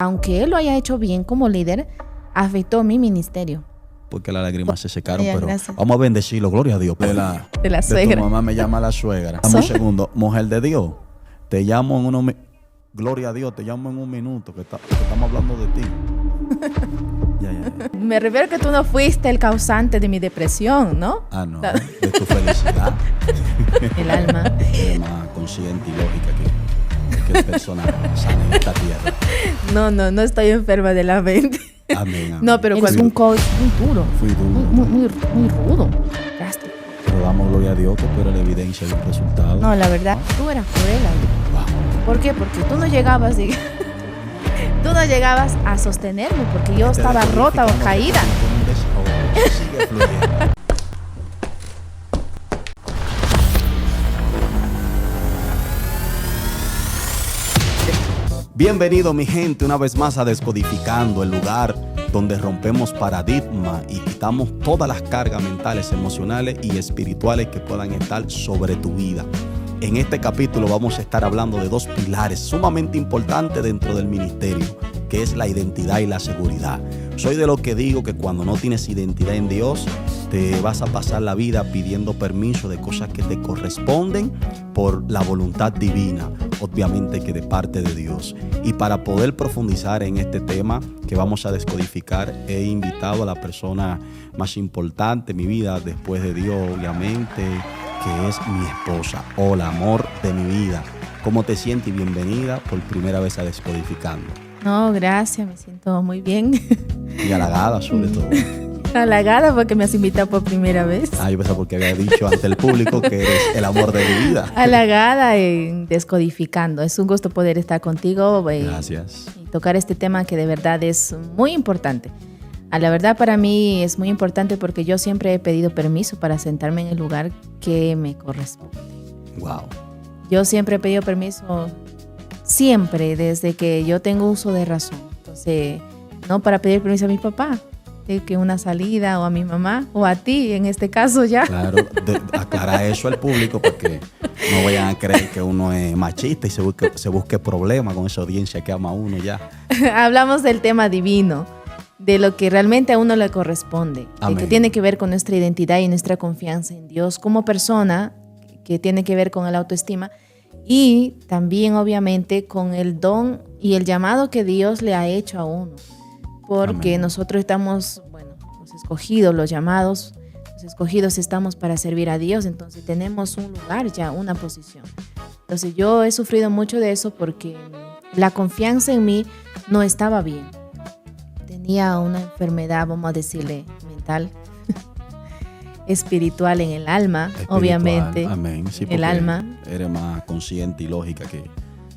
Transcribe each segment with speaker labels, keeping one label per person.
Speaker 1: aunque él lo haya hecho bien como líder, afectó mi ministerio.
Speaker 2: Porque las lágrimas se secaron,
Speaker 1: Ay,
Speaker 2: pero
Speaker 1: gracias.
Speaker 2: vamos a bendecirlo, gloria a Dios.
Speaker 1: De la
Speaker 2: De
Speaker 1: suegra.
Speaker 2: tu mamá me llama la suegra. Dame un segundo, mujer de Dios, te llamo en unos gloria a Dios, te llamo en un minuto, que estamos hablando de ti. Ya.
Speaker 1: Me refiero a que tú no fuiste el causante de mi depresión, ¿no?
Speaker 2: Ah, no, de tu felicidad.
Speaker 1: El alma.
Speaker 2: Eres más consciente y lógica que persona sana en esta tierra.
Speaker 1: No estoy enferma de la mente.
Speaker 2: Amén, amén.
Speaker 1: No, pero
Speaker 2: Fui
Speaker 1: es un coach muy duro.
Speaker 2: Fui duro.
Speaker 1: Muy rudo. Drástico.
Speaker 2: Pero damos gloria a Dios que tú eres la evidencia de un resultado.
Speaker 1: No, la verdad, tú eras cruel ahí.
Speaker 2: Wow.
Speaker 1: ¿Por qué? Porque tú no llegabas a sostenerme porque yo estaba rota o caída.
Speaker 2: Sigue fluyendo. Bienvenido mi gente una vez más a Descodificando, el lugar donde rompemos paradigmas y quitamos todas las cargas mentales, emocionales y espirituales que puedan estar sobre tu vida. En este capítulo vamos a estar hablando de dos pilares sumamente importantes dentro del ministerio, que es la identidad y la seguridad. Soy de los que digo que cuando no tienes identidad en Dios, te vas a pasar la vida pidiendo permiso de cosas que te corresponden por la voluntad divina, obviamente que de parte de Dios. Y para poder profundizar en este tema que vamos a descodificar, he invitado a la persona más importante en mi vida después de Dios, obviamente, que es mi esposa. Hola, amor de mi vida. ¿Cómo te sientes? Bienvenida por primera vez a Descodificando.
Speaker 1: No, gracias, me siento muy bien.
Speaker 2: Y halagada sobre todo.
Speaker 1: Halagada porque me has invitado por primera vez.
Speaker 2: Yo pensaba porque había dicho ante el público que eres el amor de mi vida.
Speaker 1: Halagada en Descodificando. Es un gusto poder estar contigo.
Speaker 2: Gracias.
Speaker 1: Y tocar este tema que de verdad es muy importante. La verdad para mí es muy importante porque yo siempre he pedido permiso para sentarme en el lugar que me corresponde.
Speaker 2: Wow.
Speaker 1: Yo siempre he pedido permiso, siempre, desde que yo tengo uso de razón. Entonces, no para pedir permiso a mi papá, que una salida, o a mi mamá, o a ti, en este caso ya.
Speaker 2: Claro, aclara eso al público porque no vayan a creer que uno es machista y se busque problemas con esa audiencia que ama a uno ya.
Speaker 1: Hablamos del tema divino, de lo que realmente a uno le corresponde, de que tiene que ver con nuestra identidad y nuestra confianza en Dios como persona, que tiene que ver con el autoestima y también obviamente con el don y el llamado que Dios le ha hecho a uno, porque Amén. Nosotros estamos, los escogidos, los llamados, los escogidos estamos para servir a Dios, entonces tenemos un lugar ya, una posición. Entonces yo he sufrido mucho de eso porque la confianza en mí no estaba bien. Tenía una enfermedad, vamos a decirle, mental, espiritual en el alma, espiritual, obviamente.
Speaker 2: Amén. Sí,
Speaker 1: el alma.
Speaker 2: Eres más consciente y lógica que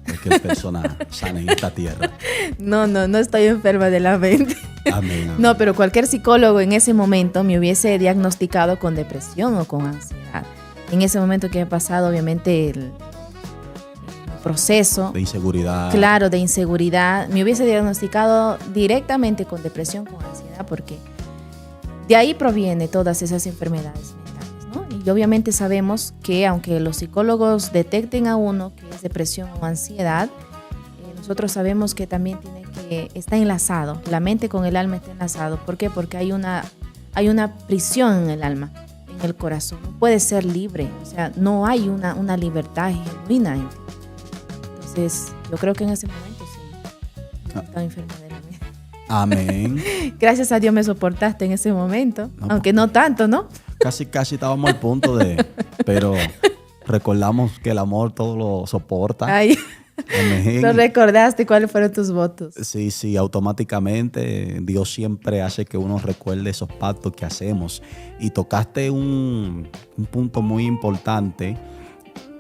Speaker 2: cualquier persona sana en esta tierra.
Speaker 1: No estoy enferma de la mente.
Speaker 2: Amén, amén.
Speaker 1: No, pero cualquier psicólogo en ese momento me hubiese diagnosticado con depresión o con ansiedad. En ese momento que he pasado, obviamente, el proceso
Speaker 2: de inseguridad.
Speaker 1: Claro, de inseguridad. Me hubiese diagnosticado directamente con depresión, con ansiedad, porque de ahí proviene todas esas enfermedades mentales, ¿no? Y obviamente sabemos que aunque los psicólogos detecten a uno que es depresión o ansiedad, nosotros sabemos que también está enlazado, la mente con el alma está enlazado. ¿Por qué? Porque hay una prisión en el alma, en el corazón. No puede ser libre, o sea, no hay una libertad genuina en ti. Entonces, yo creo que en ese momento sí, estaba enferma de la mente.
Speaker 2: Amén.
Speaker 1: Gracias a Dios me soportaste en ese momento, aunque no tanto, ¿no?
Speaker 2: Casi estábamos al punto pero recordamos que el amor todo lo soporta.
Speaker 1: Ay,
Speaker 2: amén.
Speaker 1: ¿no recordaste cuáles fueron tus votos?
Speaker 2: Sí, automáticamente Dios siempre hace que uno recuerde esos pactos que hacemos. Y tocaste un punto muy importante.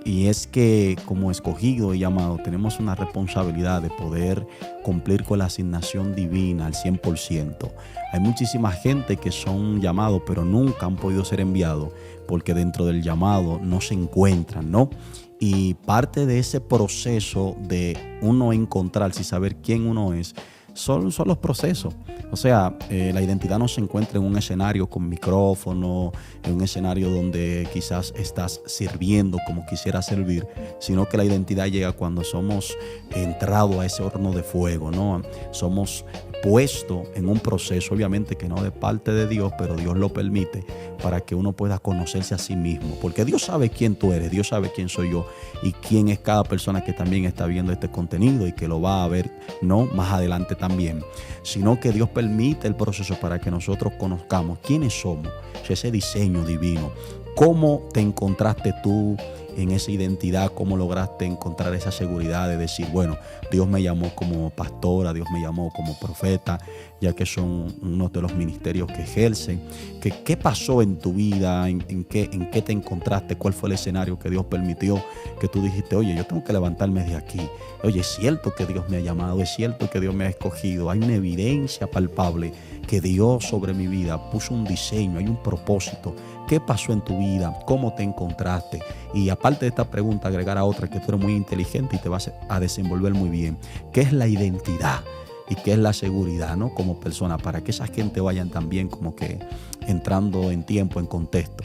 Speaker 2: Y es que como escogido y llamado tenemos una responsabilidad de poder cumplir con la asignación divina al 100%. Hay muchísima gente que son llamados pero nunca han podido ser enviados porque dentro del llamado no se encuentran, ¿no? Y parte de ese proceso de uno encontrarse y saber quién uno es, son los procesos. O sea, la identidad no se encuentra en un escenario con micrófono, en un escenario donde quizás estás sirviendo como quisieras servir, sino que la identidad llega cuando somos entrados a ese horno de fuego, ¿no? Somos puestos en un proceso, obviamente que no de parte de Dios, pero Dios lo permite para que uno pueda conocerse a sí mismo. Porque Dios sabe quién tú eres, Dios sabe quién soy yo y quién es cada persona que también está viendo este contenido y que lo va a ver, ¿no?, más adelante también. Sino que Dios permite el proceso para que nosotros conozcamos quiénes somos, ese diseño divino. ¿Cómo te encontraste tú en esa identidad? ¿Cómo lograste encontrar esa seguridad de decir, bueno, Dios me llamó como pastora, Dios me llamó como profeta, ya que son unos de los ministerios que ejercen? ¿Qué pasó en tu vida? ¿En qué te encontraste? ¿Cuál fue el escenario que Dios permitió que tú dijiste, oye, yo tengo que levantarme de aquí? Oye, es cierto que Dios me ha llamado, es cierto que Dios me ha escogido. Hay una evidencia palpable que Dios sobre mi vida puso un diseño, hay un propósito. ¿Qué pasó en tu vida? ¿Cómo te encontraste? Y aparte de esta pregunta, agregar a otra, que tú eres muy inteligente y te vas a desenvolver muy bien. ¿Qué es la identidad? ¿Y qué es la seguridad, ¿no?, como persona? Para que esa gente vayan también como que entrando en tiempo, en contexto.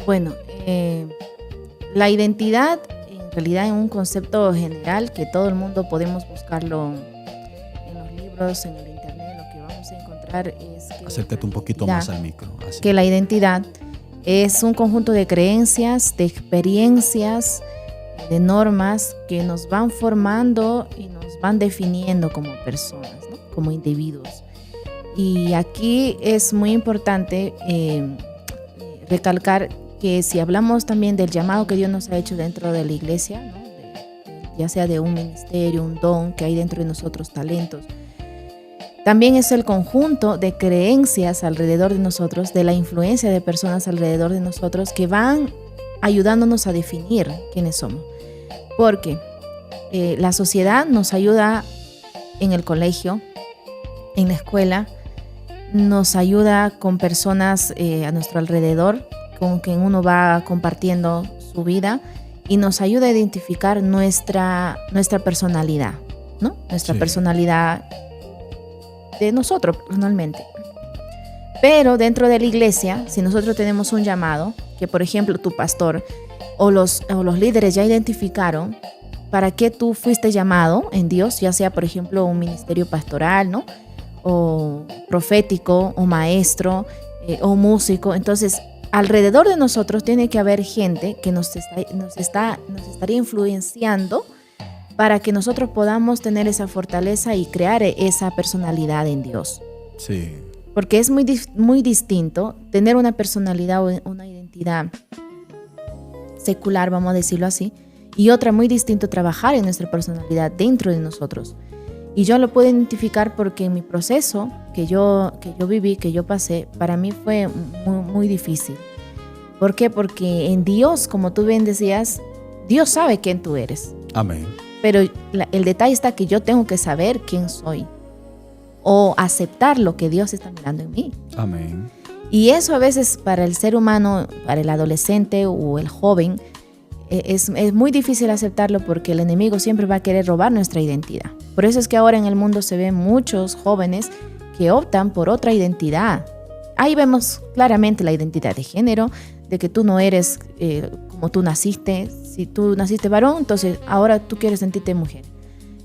Speaker 1: Bueno, la identidad en realidad es un concepto general que todo el mundo podemos buscarlo en los libros, en el internet. Lo que vamos a encontrar es que
Speaker 2: acércate un poquito más al micro. Así.
Speaker 1: Que la identidad es un conjunto de creencias, de experiencias, de normas que nos van formando y nos van definiendo como personas, ¿no?, como individuos. Y aquí es muy importante recalcar que si hablamos también del llamado que Dios nos ha hecho dentro de la iglesia, ¿no?, ya sea de un ministerio, un don que hay dentro de nosotros, talentos, también es el conjunto de creencias alrededor de nosotros, de la influencia de personas alrededor de nosotros que van ayudándonos a definir quiénes somos. Porque la sociedad nos ayuda en el colegio, en la escuela, nos ayuda con personas a nuestro alrededor, con quien uno va compartiendo su vida, y nos ayuda a identificar nuestra personalidad, ¿no? Nuestra personalidad de nosotros personalmente. Pero dentro de la iglesia, si nosotros tenemos un llamado, que por ejemplo tu pastor o los líderes ya identificaron para qué tú fuiste llamado en Dios, ya sea por ejemplo un ministerio pastoral, ¿no?, o profético, o maestro, o músico. Entonces alrededor de nosotros tiene que haber gente que nos estaría influenciando para que nosotros podamos tener esa fortaleza y crear esa personalidad en Dios.
Speaker 2: Sí.
Speaker 1: Porque es muy distinto tener una personalidad o una identidad secular, vamos a decirlo así, y otra muy distinto trabajar en nuestra personalidad dentro de nosotros. Y yo lo puedo identificar porque en mi proceso que yo viví, que yo pasé, para mí fue muy, muy difícil. ¿Por qué? Porque en Dios, como tú bien decías, Dios sabe quién tú eres.
Speaker 2: Amén.
Speaker 1: Pero el detalle está que yo tengo que saber quién soy o aceptar lo que Dios está mirando en mí.
Speaker 2: Amén.
Speaker 1: Y eso a veces para el ser humano, para el adolescente o el joven, es muy difícil aceptarlo porque el enemigo siempre va a querer robar nuestra identidad. Por eso es que ahora en el mundo se ven muchos jóvenes que optan por otra identidad. Ahí vemos claramente la identidad de género, de que tú no eres como tú naciste. Si tú naciste varón, entonces ahora tú quieres sentirte mujer.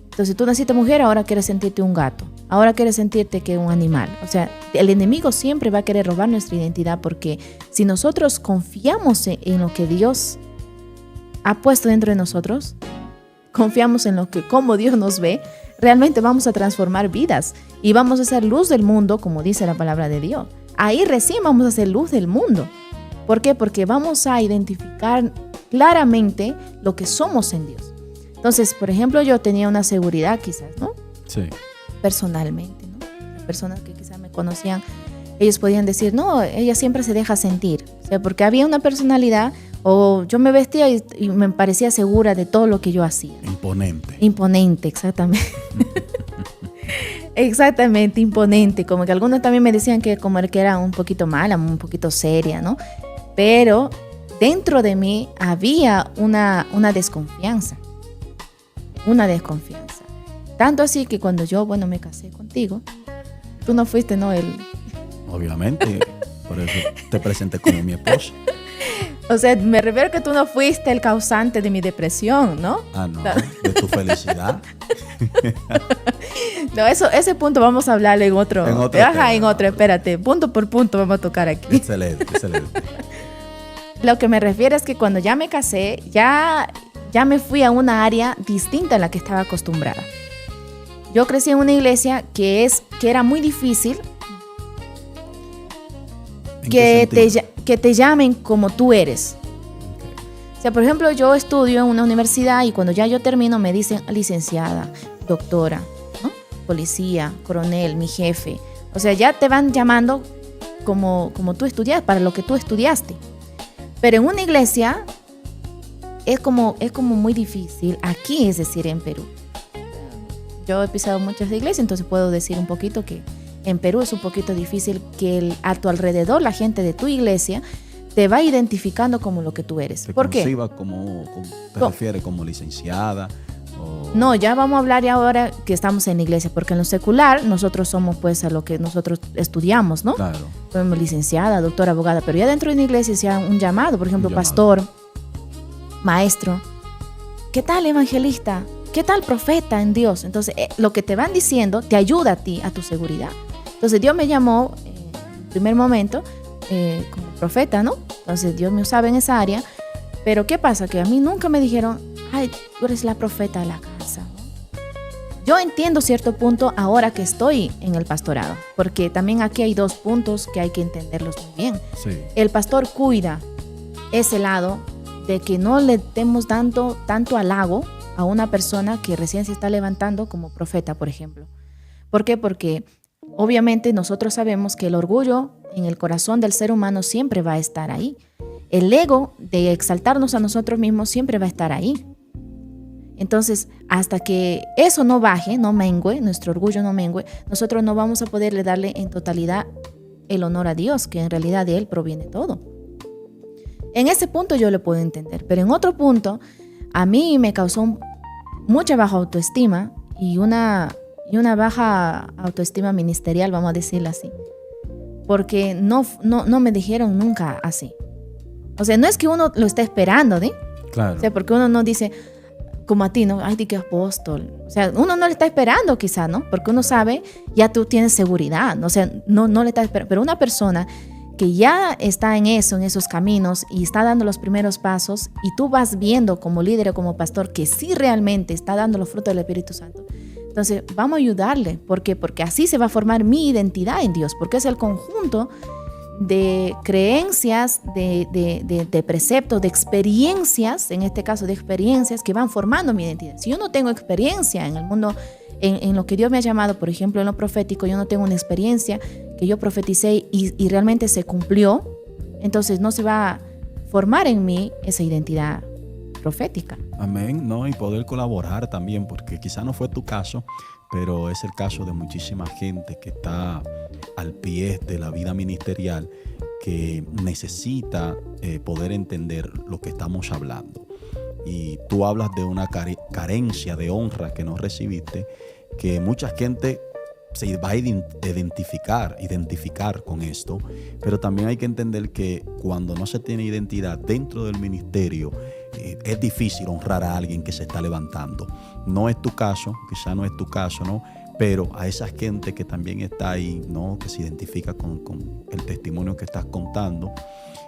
Speaker 1: Entonces tú naciste mujer, ahora quieres sentirte un gato. Ahora quieres sentirte que un animal. O sea, el enemigo siempre va a querer robar nuestra identidad porque si nosotros confiamos en lo que Dios ha puesto dentro de nosotros, confiamos en cómo Dios nos ve, realmente vamos a transformar vidas y vamos a ser luz del mundo, como dice la palabra de Dios. Ahí recién vamos a ser luz del mundo. ¿Por qué? Porque vamos a identificar claramente lo que somos en Dios. Entonces, por ejemplo, yo tenía una seguridad quizás, ¿no?
Speaker 2: Sí.
Speaker 1: Personalmente, ¿no? Las personas que quizás me conocían, ellos podían decir, no, ella siempre se deja sentir. O sea, porque había una personalidad, o yo me vestía y me parecía segura de todo lo que yo hacía. Imponente, exactamente. Exactamente, imponente. Como que algunos también me decían que como que era un poquito mala, un poquito seria, ¿no? Pero dentro de mí había una desconfianza. Tanto así que cuando yo, me casé contigo, tú no fuiste, ¿no?
Speaker 2: Obviamente, por eso te presenté como mi esposa.
Speaker 1: O sea, me refiero que tú no fuiste el causante de mi depresión, ¿no?
Speaker 2: Ah, no, de tu felicidad.
Speaker 1: No, ese punto vamos a hablar en otro. En otro, espérate. Punto por punto vamos a tocar aquí.
Speaker 2: Excelente.
Speaker 1: Lo que me refiero es que cuando ya me casé, ya me fui a una área distinta a la que estaba acostumbrada. Yo crecí en una iglesia que era muy difícil que te llamen como tú eres. O sea, por ejemplo, yo estudio en una universidad y cuando ya yo termino me dicen licenciada, doctora, ¿no? Policía, coronel, mi jefe. O sea, ya te van llamando como tú estudias, para lo que tú estudiaste. Pero en una iglesia es como muy difícil. Aquí, es decir, en Perú. Yo he pisado muchas iglesias, entonces puedo decir un poquito que en Perú es un poquito difícil que a tu alrededor, la gente de tu iglesia, te va identificando como lo que tú eres. ¿Por qué?
Speaker 2: ¿Te refieres como licenciada?
Speaker 1: No, ya vamos a hablar ya ahora que estamos en la iglesia, porque en lo secular nosotros somos pues a lo que nosotros estudiamos, ¿no?
Speaker 2: Claro.
Speaker 1: Somos licenciada, doctora, abogada, pero ya dentro de una iglesia se ha un llamado, por ejemplo, pastor, maestro. ¿Qué tal evangelista? ¿Qué tal profeta en Dios? Entonces, lo que te van diciendo te ayuda a ti, a tu seguridad. Entonces, Dios me llamó en primer momento como profeta, ¿no? Entonces, Dios me usaba en esa área. Pero, ¿qué pasa? Que a mí nunca me dijeron, ay, tú eres la profeta de la casa. Yo entiendo cierto punto ahora que estoy en el pastorado, porque también aquí hay dos puntos que hay que entenderlos muy bien.
Speaker 2: Sí.
Speaker 1: El pastor cuida ese lado de que no le demos tanto halago a una persona que recién se está levantando como profeta, por ejemplo. ¿Por qué? Porque obviamente nosotros sabemos que el orgullo en el corazón del ser humano siempre va a estar ahí. El ego de exaltarnos a nosotros mismos siempre va a estar ahí. Entonces, hasta que eso no baje, no mengue, nuestro orgullo no mengue, nosotros no vamos a poderle darle en totalidad el honor a Dios, que en realidad de Él proviene todo. En ese punto yo lo puedo entender, pero en otro punto a mí me causó mucha baja autoestima y una baja autoestima ministerial, vamos a decirlo así, porque no me dijeron nunca así. O sea, no es que uno lo esté esperando, ¿sí?
Speaker 2: Claro.
Speaker 1: O sea, porque uno no dice como a ti, ¿no? Ay, di que apóstol. O sea, uno no le está esperando quizá, ¿no? Porque uno sabe, ya tú tienes seguridad, ¿no? O sea, no le está esperando. Pero una persona que ya está en esos caminos y está dando los primeros pasos y tú vas viendo como líder o como pastor que sí realmente está dando los frutos del Espíritu Santo, entonces vamos a ayudarle. ¿Por qué? Porque así se va a formar mi identidad en Dios, porque es el conjunto de creencias, de preceptos, de experiencias, en este caso de experiencias que van formando mi identidad. Si yo no tengo experiencia en el mundo, en lo que Dios me ha llamado, por ejemplo, en lo profético, yo no tengo una experiencia que yo profeticé y realmente se cumplió, entonces no se va a formar en mí esa identidad profética.
Speaker 2: Amén, ¿no? Y poder colaborar también, porque quizá no fue tu caso, pero es el caso de muchísima gente que está al pie de la vida ministerial, que necesita poder entender lo que estamos hablando. Y tú hablas de una carencia de honra que no recibiste, que mucha gente se va a identificar con esto, pero también hay que entender que cuando no se tiene identidad dentro del ministerio, es difícil honrar a alguien que se está levantando. No es tu caso, quizá no es tu caso, ¿no? Pero a esa gente que también está ahí, ¿no? Que se identifica con el testimonio que estás contando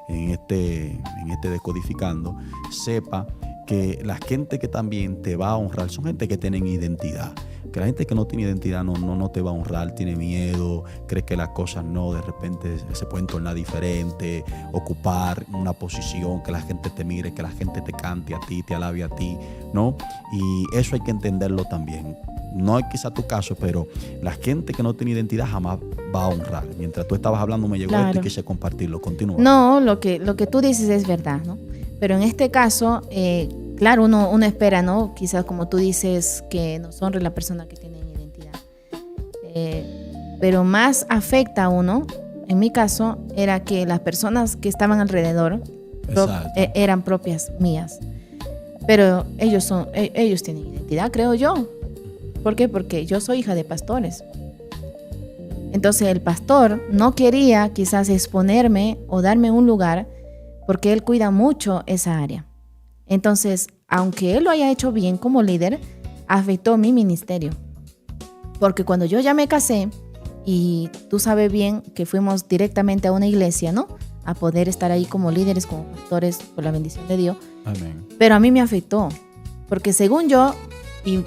Speaker 2: en este Decodificando, sepa que la gente que también te va a honrar son gente que tienen identidad. Que la gente que no tiene identidad no te va a honrar, tiene miedo, cree que las cosas de repente se pueden tornar diferentes, ocupar una posición, que la gente te mire, que la gente te cante a ti, te alabe a ti, ¿no? Y eso hay que entenderlo también. No es quizá tu caso, pero la gente que no tiene identidad jamás va a honrar. Mientras tú estabas hablando me llegó esto y quise compartirlo. Continúa.
Speaker 1: No, lo que tú dices es verdad, ¿no? Pero en este caso, claro, uno espera, ¿no? Quizás como tú dices, que nos honre la persona que tiene identidad. Pero más afecta a uno, en mi caso, era que las personas que estaban alrededor eran propias mías. Pero ellos tienen identidad, creo yo. ¿Por qué? Porque yo soy hija de pastores. Entonces el pastor no quería quizás exponerme o darme un lugar porque él cuida mucho esa área. Entonces, aunque él lo haya hecho bien como líder, afectó mi ministerio. Porque cuando yo ya me casé, y tú sabes bien que fuimos directamente a una iglesia, ¿no? A poder estar ahí como líderes, como pastores, por la bendición de Dios.
Speaker 2: Amén.
Speaker 1: Pero a mí me afectó. Porque según yo, y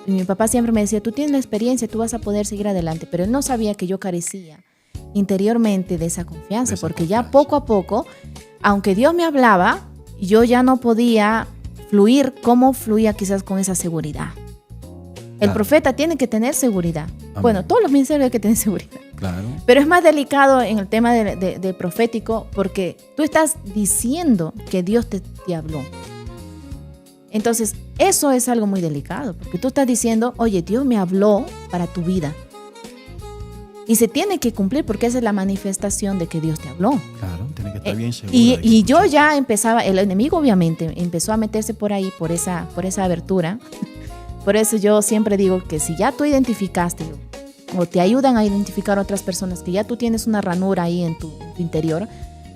Speaker 1: mi papá siempre me decía, tú tienes la experiencia, tú vas a poder seguir adelante. Pero él no sabía que yo carecía interiormente de esa confianza. Porque ya poco a poco, aunque Dios me hablaba, yo ya no podía fluir como fluía quizás con esa seguridad. El profeta tiene que tener seguridad. Amén. Bueno, todos los ministerios hay que tener seguridad.
Speaker 2: Claro.
Speaker 1: Pero es más delicado en el tema de profético porque tú estás diciendo que Dios te habló. Entonces, eso es algo muy delicado porque tú estás diciendo, oye, Dios me habló para tu vida. Y se tiene que cumplir porque esa es la manifestación de que Dios te habló.
Speaker 2: Claro, tiene que estar bien seguro.
Speaker 1: Y yo ya empezaba, el enemigo obviamente empezó a meterse por ahí, por esa abertura. Por eso yo siempre digo que si ya tú identificaste o te ayudan a identificar a otras personas que ya tú tienes una ranura ahí en tu interior,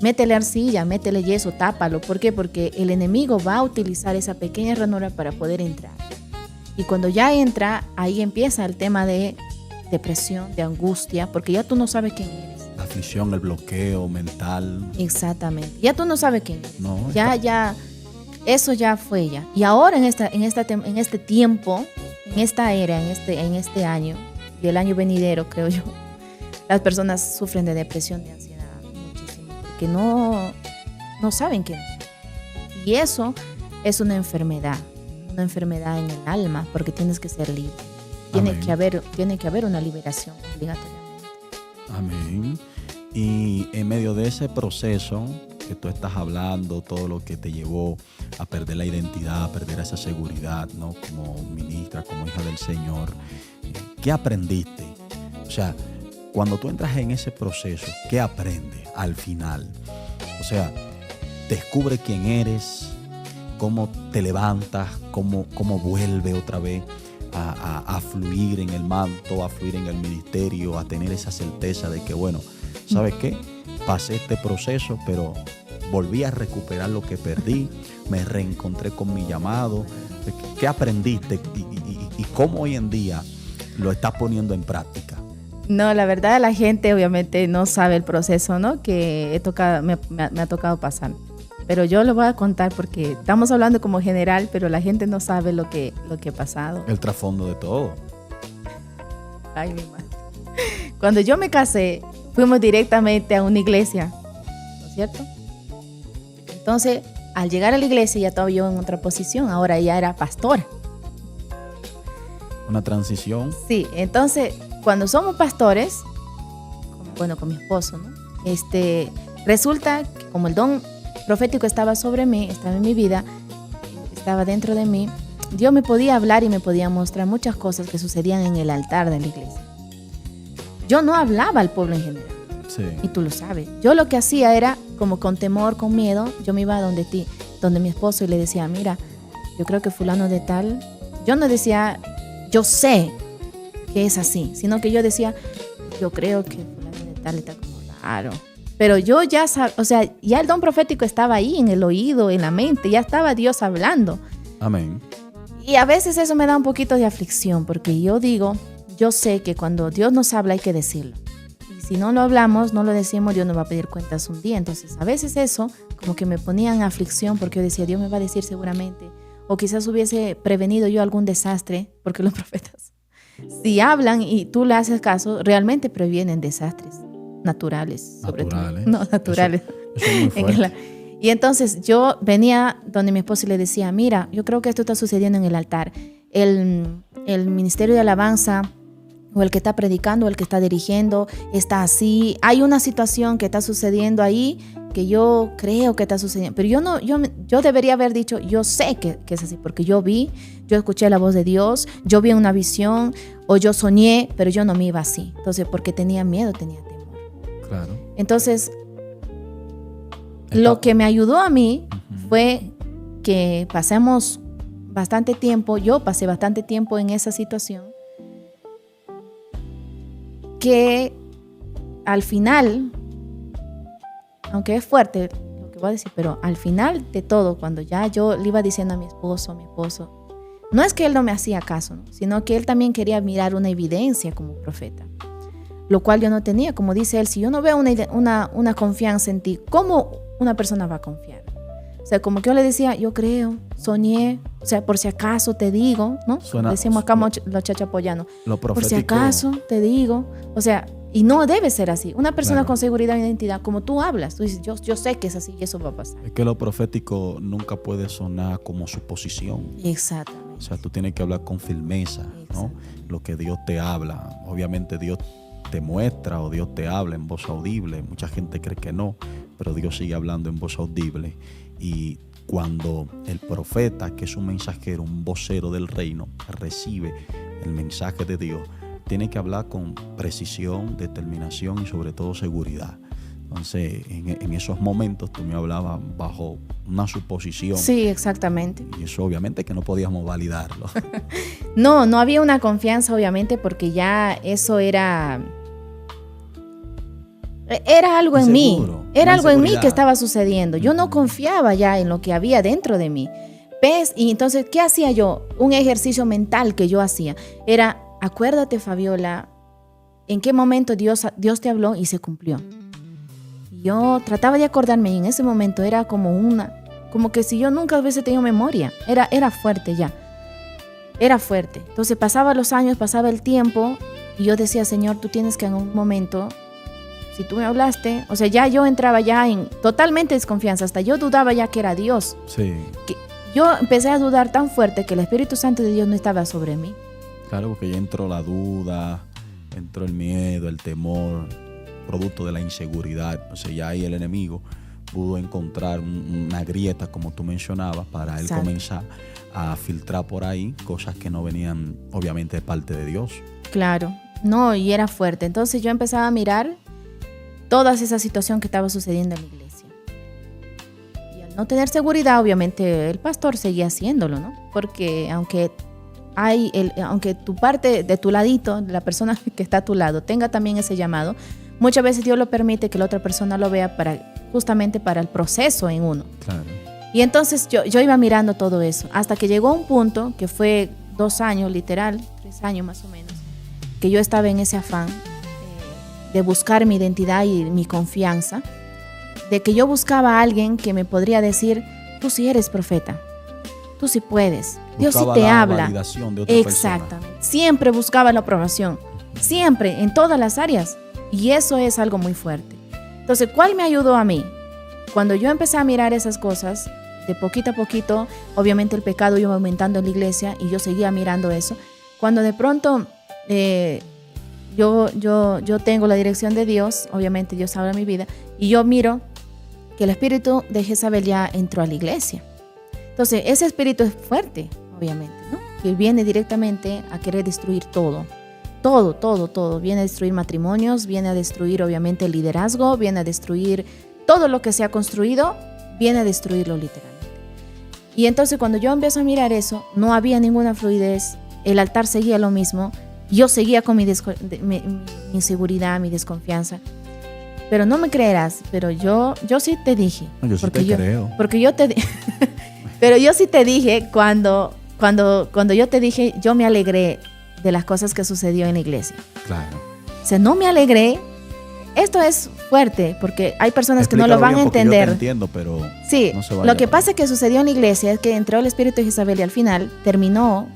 Speaker 1: métele arcilla, métele yeso, tápalo. ¿Por qué? Porque el enemigo va a utilizar esa pequeña ranura para poder entrar. Y cuando ya entra, ahí empieza el tema de depresión, de angustia, porque ya tú no sabes quién eres.
Speaker 2: La aflicción, el bloqueo mental.
Speaker 1: Exactamente. Ya tú no sabes quién eres.
Speaker 2: No,
Speaker 1: ya. Eso ya fue ya. Y ahora en este tiempo, en esta era, en este año y el año venidero, creo yo, las personas sufren de depresión, de ansiedad muchísimo, porque no saben quién es. Y eso es una enfermedad en el alma, porque tienes que ser libre. Tiene que haber una liberación obligatoriamente.
Speaker 2: Amén. Y en medio de ese proceso que tú estás hablando, todo lo que te llevó a perder la identidad, a perder esa seguridad, ¿no? Como ministra, como hija del Señor, ¿qué aprendiste? O sea, cuando tú entras en ese proceso, ¿qué aprendes al final? O sea, descubre quién eres, cómo te levantas, cómo vuelve otra vez a fluir en el manto, a fluir en el ministerio, a tener esa certeza de que, bueno, ¿sabes qué? Pasé este proceso, pero volví a recuperar lo que perdí, me reencontré con mi llamado. ¿Qué aprendiste y cómo hoy en día lo estás poniendo en práctica?
Speaker 1: No, la verdad la gente obviamente no sabe el proceso, ¿no? Que me ha tocado pasar. Pero yo lo voy a contar porque estamos hablando como general, pero la gente no sabe lo que he pasado.
Speaker 2: El trasfondo de todo.
Speaker 1: Ay, mi madre. Cuando yo me casé, fuimos directamente a una iglesia, ¿no es cierto? Entonces, al llegar a la iglesia ya estaba yo en otra posición, ahora ya era pastora.
Speaker 2: Una transición.
Speaker 1: Sí, entonces, cuando somos pastores, con mi esposo, ¿no? Resulta que como el don profético estaba sobre mí, estaba en mi vida, estaba dentro de mí, Dios me podía hablar y me podía mostrar muchas cosas que sucedían en el altar de la iglesia. Yo no hablaba al pueblo en general.
Speaker 2: Sí.
Speaker 1: Y tú lo sabes. Yo lo que hacía era, como con temor, con miedo, yo me iba donde mi esposo y le decía, mira, yo creo que fulano de tal, yo no decía, yo sé que es así, sino que yo decía, yo creo que fulano de tal está como raro. Pero yo ya ya el don profético estaba ahí en el oído, en la mente, ya estaba Dios hablando.
Speaker 2: Amén.
Speaker 1: Y a veces eso me da un poquito de aflicción, porque yo sé que cuando Dios nos habla hay que decirlo. Si no lo hablamos, no lo decimos, Dios nos va a pedir cuentas un día. Entonces, a veces eso como que me ponía en aflicción porque yo decía, Dios me va a decir seguramente. O quizás hubiese prevenido yo algún desastre, porque los profetas, si hablan y tú le haces caso, realmente previenen desastres naturales. Sobre todo. No, naturales.
Speaker 2: Eso es muy fuerte.
Speaker 1: Y entonces yo venía donde mi esposo y le decía, mira, yo creo que esto está sucediendo en el altar. El ministerio de alabanza, o el que está predicando, o el que está dirigiendo, está así. Hay una situación que está sucediendo ahí que yo creo que está sucediendo. Pero yo debería haber dicho, yo sé que es así, porque yo escuché la voz de Dios, yo vi una visión, o yo soñé, pero yo no me iba así. Entonces, porque tenía miedo, tenía temor.
Speaker 2: Claro.
Speaker 1: Entonces, lo que me ayudó a mí fue que pasamos bastante tiempo, yo pasé bastante tiempo en esa situación, que al final, aunque es fuerte lo que voy a decir, pero al final de todo, cuando ya yo le iba diciendo a mi esposo, no es que él no me hacía caso, ¿no? Sino que él también quería mirar una evidencia como profeta, lo cual yo no tenía. Como dice él, si yo no veo una confianza en ti, ¿cómo una persona va a confiar? O sea, como que yo le decía, yo creo, soñé, o sea, por si acaso te digo, ¿no? Decimos acá los chachapoyanos, por si acaso te digo, o sea, y no debe ser así. Una persona con seguridad e identidad, como tú hablas, tú dices, yo sé que es así y eso va a pasar.
Speaker 2: Es que lo profético nunca puede sonar como suposición.
Speaker 1: Exactamente.
Speaker 2: O sea, tú tienes que hablar con firmeza, ¿no? Lo que Dios te habla. Obviamente Dios te muestra o Dios te habla en voz audible. Mucha gente cree que no, pero Dios sigue hablando en voz audible. Y cuando el profeta, que es un mensajero, un vocero del reino, recibe el mensaje de Dios, tiene que hablar con precisión, determinación y sobre todo seguridad. Entonces, en esos momentos tú me hablabas bajo una suposición.
Speaker 1: Sí, exactamente.
Speaker 2: Y eso obviamente que no podíamos validarlo.
Speaker 1: No había una confianza, obviamente, porque ya eso era algo en mí. Era algo en mí que estaba sucediendo. Yo no confiaba ya en lo que había dentro de mí. ¿Ves? Y entonces, ¿qué hacía yo? Un ejercicio mental que yo hacía era, acuérdate, Fabiola, en qué momento Dios te habló y se cumplió. Yo trataba de acordarme y en ese momento era como que si yo nunca hubiese tenido memoria. Era fuerte ya. Era fuerte. Entonces pasaban los años, pasaba el tiempo y yo decía, Señor, tú tienes que en un momento, si tú me hablaste, o sea, ya yo entraba ya en totalmente desconfianza. Hasta yo dudaba ya que era Dios.
Speaker 2: Sí.
Speaker 1: Yo empecé a dudar tan fuerte que el Espíritu Santo de Dios no estaba sobre mí.
Speaker 2: Claro, porque ya entró la duda, entró el miedo, el temor, producto de la inseguridad. O sea, ya ahí el enemigo pudo encontrar una grieta, como tú mencionabas, para él comenzar a filtrar por ahí cosas que no venían obviamente de parte de Dios. Claro,
Speaker 1: no, y era fuerte. Entonces yo empezaba a mirar toda esa situación que estaba sucediendo en la iglesia. Y al no tener seguridad, obviamente el pastor seguía haciéndolo, ¿no? Porque aunque tu parte de tu ladito, de la persona que está a tu lado, tenga también ese llamado, muchas veces Dios lo permite que la otra persona lo vea justamente para el proceso en uno.
Speaker 2: Claro.
Speaker 1: Y entonces yo iba mirando todo eso, hasta que llegó un punto, que fue 2 años, literal, 3 años más o menos, que yo estaba en ese afán de buscar mi identidad y mi confianza, de que yo buscaba a alguien que me podría decir, tú sí eres profeta, tú sí puedes, Dios sí te habla.
Speaker 2: Validación de otra
Speaker 1: Exactamente.
Speaker 2: persona.
Speaker 1: Siempre buscaba la aprobación, siempre, en todas las áreas. Y eso es algo muy fuerte. Entonces, ¿cuál me ayudó a mí? Cuando yo empecé a mirar esas cosas, de poquito a poquito, obviamente el pecado iba aumentando en la iglesia y yo seguía mirando eso. Cuando de pronto yo tengo la dirección de Dios, obviamente Dios habla en mi vida, y yo miro que el espíritu de Jezabel ya entró a la iglesia. Entonces, ese espíritu es fuerte, obviamente, ¿no? Que viene directamente a querer destruir todo. Todo. Viene a destruir matrimonios, viene a destruir obviamente el liderazgo, viene a destruir todo lo que se ha construido, viene a destruirlo literalmente. Y entonces cuando yo empiezo a mirar eso, no había ninguna fluidez, el altar seguía lo mismo, yo seguía con mi inseguridad, mi desconfianza. Pero no me creerás, pero yo sí te dije.
Speaker 2: Yo sí te creo.
Speaker 1: Porque yo te pero yo sí te dije cuando yo te dije, yo me alegré de las cosas que sucedió en la iglesia.
Speaker 2: Claro.
Speaker 1: O sea, no me alegré. Esto es fuerte porque hay personas que no lo van a entender.
Speaker 2: Yo te entiendo, pero
Speaker 1: sí, no lo que pasa que sucedió en la iglesia es que entró el espíritu de Jezabel y al final terminó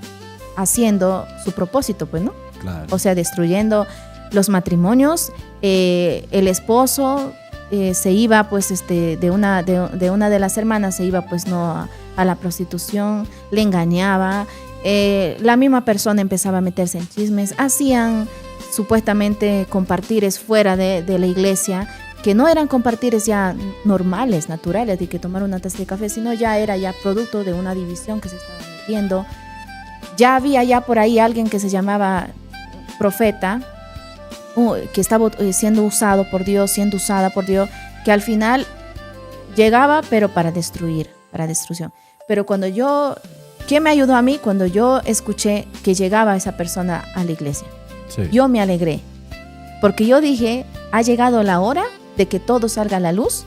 Speaker 1: haciendo su propósito, pues, ¿no?
Speaker 2: Claro.
Speaker 1: O sea, destruyendo los matrimonios. El esposo se iba, pues, de una de las hermanas se iba, pues, no a la prostitución, le engañaba. La misma persona empezaba a meterse en chismes, hacían supuestamente compartires fuera de la iglesia, que no eran compartires ya normales, naturales, de que tomar una taza de café, sino ya era ya producto de una división que se estaba metiendo. Ya había ya por ahí alguien que se llamaba profeta, que estaba siendo usada por Dios, que al final llegaba, pero para destrucción. Pero ¿qué me ayudó a mí? Cuando yo escuché que llegaba esa persona a la iglesia. Sí. Yo me alegré. Porque yo dije, ha llegado la hora de que todo salga a la luz.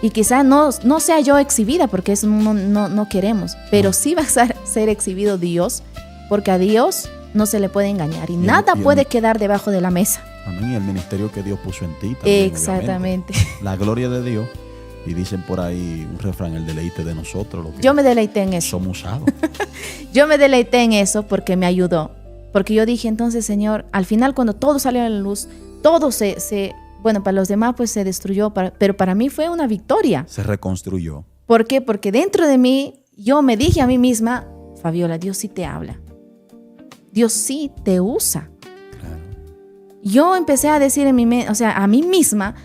Speaker 1: Y quizá no sea yo exhibida, porque eso no queremos. Pero sí va a ser exhibido Dios, porque a Dios no se le puede engañar. Y nada puede quedar debajo de la mesa.
Speaker 2: Amén. Y el ministerio que Dios puso en ti también.
Speaker 1: Exactamente.
Speaker 2: Obviamente. La gloria de Dios. Y dicen por ahí un refrán, el deleite de nosotros. Lo que
Speaker 1: yo me deleité en eso.
Speaker 2: Somos usados.
Speaker 1: Yo me deleité en eso porque me ayudó. Porque yo dije, entonces, Señor, al final cuando todo salió a la luz, todo bueno, para los demás pues se destruyó, pero para mí fue una victoria.
Speaker 2: Se reconstruyó.
Speaker 1: ¿Por qué? Porque dentro de mí, yo me dije a mí misma, Fabiola, Dios sí te habla. Dios sí te usa.
Speaker 2: Claro.
Speaker 1: Yo empecé a decir a mí misma,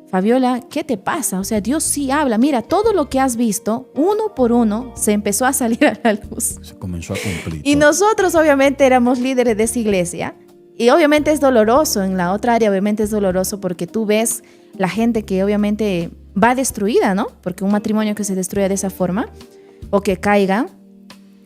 Speaker 1: Fabiola, ¿qué te pasa? O sea, Dios sí habla. Mira, todo lo que has visto, uno por uno, se empezó a salir a la luz.
Speaker 2: Se comenzó a cumplir.
Speaker 1: Y nosotros obviamente éramos líderes de esa iglesia. Y obviamente es doloroso, en la otra área obviamente es doloroso porque tú ves la gente que obviamente va destruida, ¿no? Porque un matrimonio que se destruya de esa forma, o que caiga,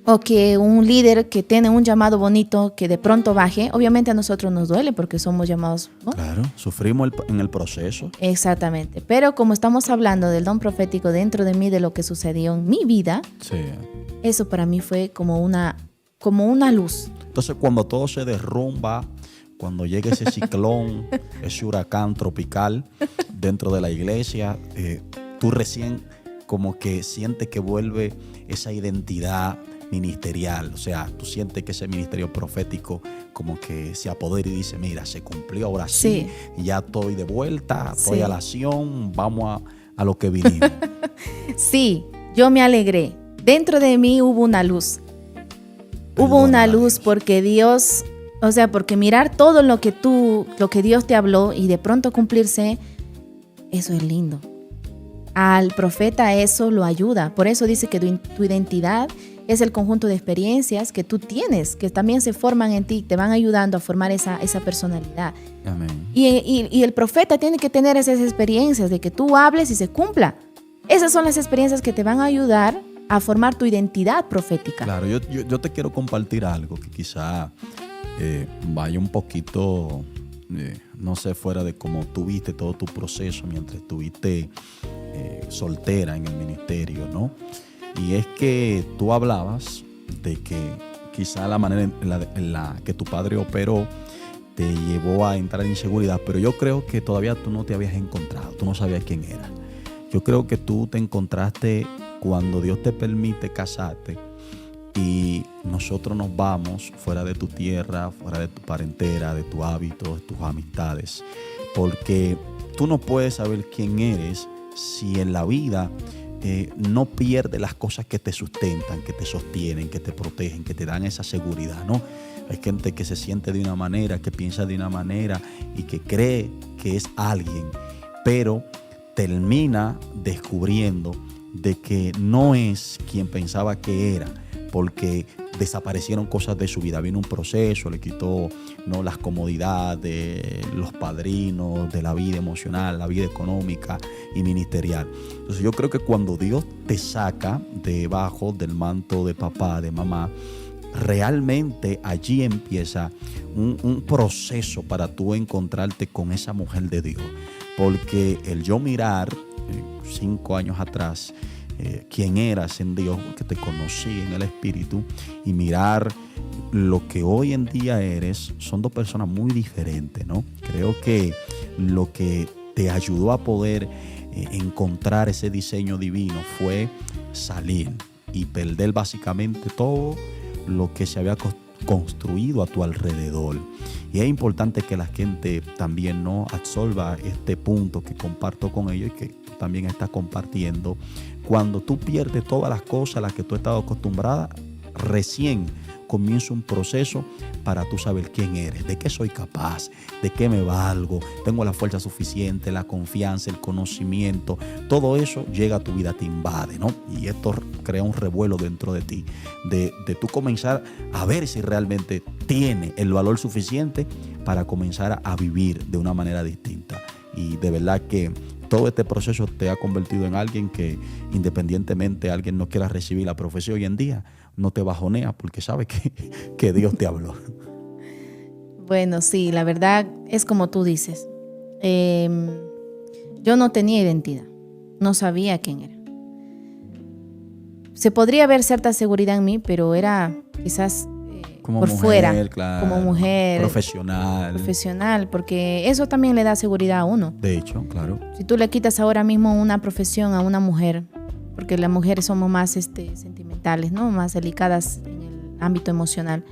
Speaker 1: o que un líder que tiene un llamado bonito que de pronto baje, obviamente a nosotros nos duele porque somos llamados, ¿no?
Speaker 2: Claro, sufrimos en el proceso.
Speaker 1: Exactamente, pero como estamos hablando del don profético dentro de mí, de lo que sucedió en mi vida,
Speaker 2: sí.
Speaker 1: Eso para mí fue como una luz.
Speaker 2: Entonces cuando todo se derrumba, cuando llega ese ciclón, ese huracán tropical dentro de la iglesia, tú recién como que sientes que vuelve esa identidad ministerial. O sea, tú sientes que ese ministerio profético como que se apodera y dice, mira, se cumplió, ahora sí. Ya estoy de vuelta, estoy a la acción, vamos a lo que vinimos.
Speaker 1: Sí, yo me alegré. Dentro de mí hubo una luz. Hubo una luz porque Dios, o sea, porque mirar todo lo que Dios te habló y de pronto cumplirse, eso es lindo. Al profeta eso lo ayuda. Por eso dice que tu identidad es el conjunto de experiencias que tú tienes, que también se forman en ti, te van ayudando a formar esa personalidad.
Speaker 2: Amén.
Speaker 1: Y el profeta tiene que tener esas experiencias de que tú hables y se cumpla. Esas son las experiencias que te van a ayudar a formar tu identidad profética.
Speaker 2: Claro, yo te quiero compartir algo que quizá vaya un poquito, no sé, fuera de cómo tuviste todo tu proceso mientras estuviste soltera en el ministerio, ¿no? Y es que tú hablabas de que quizá la manera en la que tu padre operó te llevó a entrar en inseguridad, pero yo creo que todavía tú no te habías encontrado, tú no sabías quién era. Yo creo que tú te encontraste cuando Dios te permite casarte y nosotros nos vamos fuera de tu tierra, fuera de tu parentela, de tu hábito, de tus amistades, porque tú no puedes saber quién eres si en la vida no pierdes las cosas que te sustentan, que te sostienen, que te protegen, que te dan esa seguridad, ¿no? Hay gente que se siente de una manera, que piensa de una manera y que cree que es alguien, pero termina descubriendo de que no es quien pensaba que era, porque desaparecieron cosas de su vida. Vino un proceso, le quitó, ¿no?, las comodidades, los padrinos de la vida emocional, la vida económica y ministerial. Entonces yo creo que cuando Dios te saca debajo del manto de papá, de mamá, realmente allí empieza un proceso para tú encontrarte con esa mujer de Dios. Porque el yo mirar 5 años atrás quién eras en Dios, que te conocí en el Espíritu, y mirar lo que hoy en día eres, son dos personas muy diferentes, ¿no? Creo que lo que te ayudó a poder encontrar ese diseño divino fue salir y perder básicamente todo lo que se había construido a tu alrededor. Y es importante que la gente también no absorba este punto que comparto con ellos y que tú también estás compartiendo. Cuando tú pierdes todas las cosas a las que tú has estado acostumbrada, recién comienza un proceso para tú saber quién eres, de qué soy capaz, de qué me valgo, tengo la fuerza suficiente, la confianza, el conocimiento. Todo eso llega a tu vida, te invade, ¿no? Y esto crea un revuelo dentro de ti, de tú comenzar a ver si realmente tiene el valor suficiente para comenzar a vivir de una manera distinta. Y de verdad que todo este proceso te ha convertido en alguien que, independientemente alguien no quiera recibir la profecía hoy en día, no te bajonea porque sabe que Dios te habló.
Speaker 1: Bueno, sí, la verdad es como tú dices. Yo no tenía identidad, no sabía quién era. Se podría ver cierta seguridad en mí, pero era quizás
Speaker 2: como
Speaker 1: por
Speaker 2: mujer,
Speaker 1: fuera,
Speaker 2: claro,
Speaker 1: como mujer.
Speaker 2: Profesional,
Speaker 1: porque eso también le da seguridad a uno.
Speaker 2: De hecho, claro.
Speaker 1: Si tú le quitas ahora mismo una profesión a una mujer, porque las mujeres somos más sentimentales, ¿no? Más delicadas en el ámbito emocional.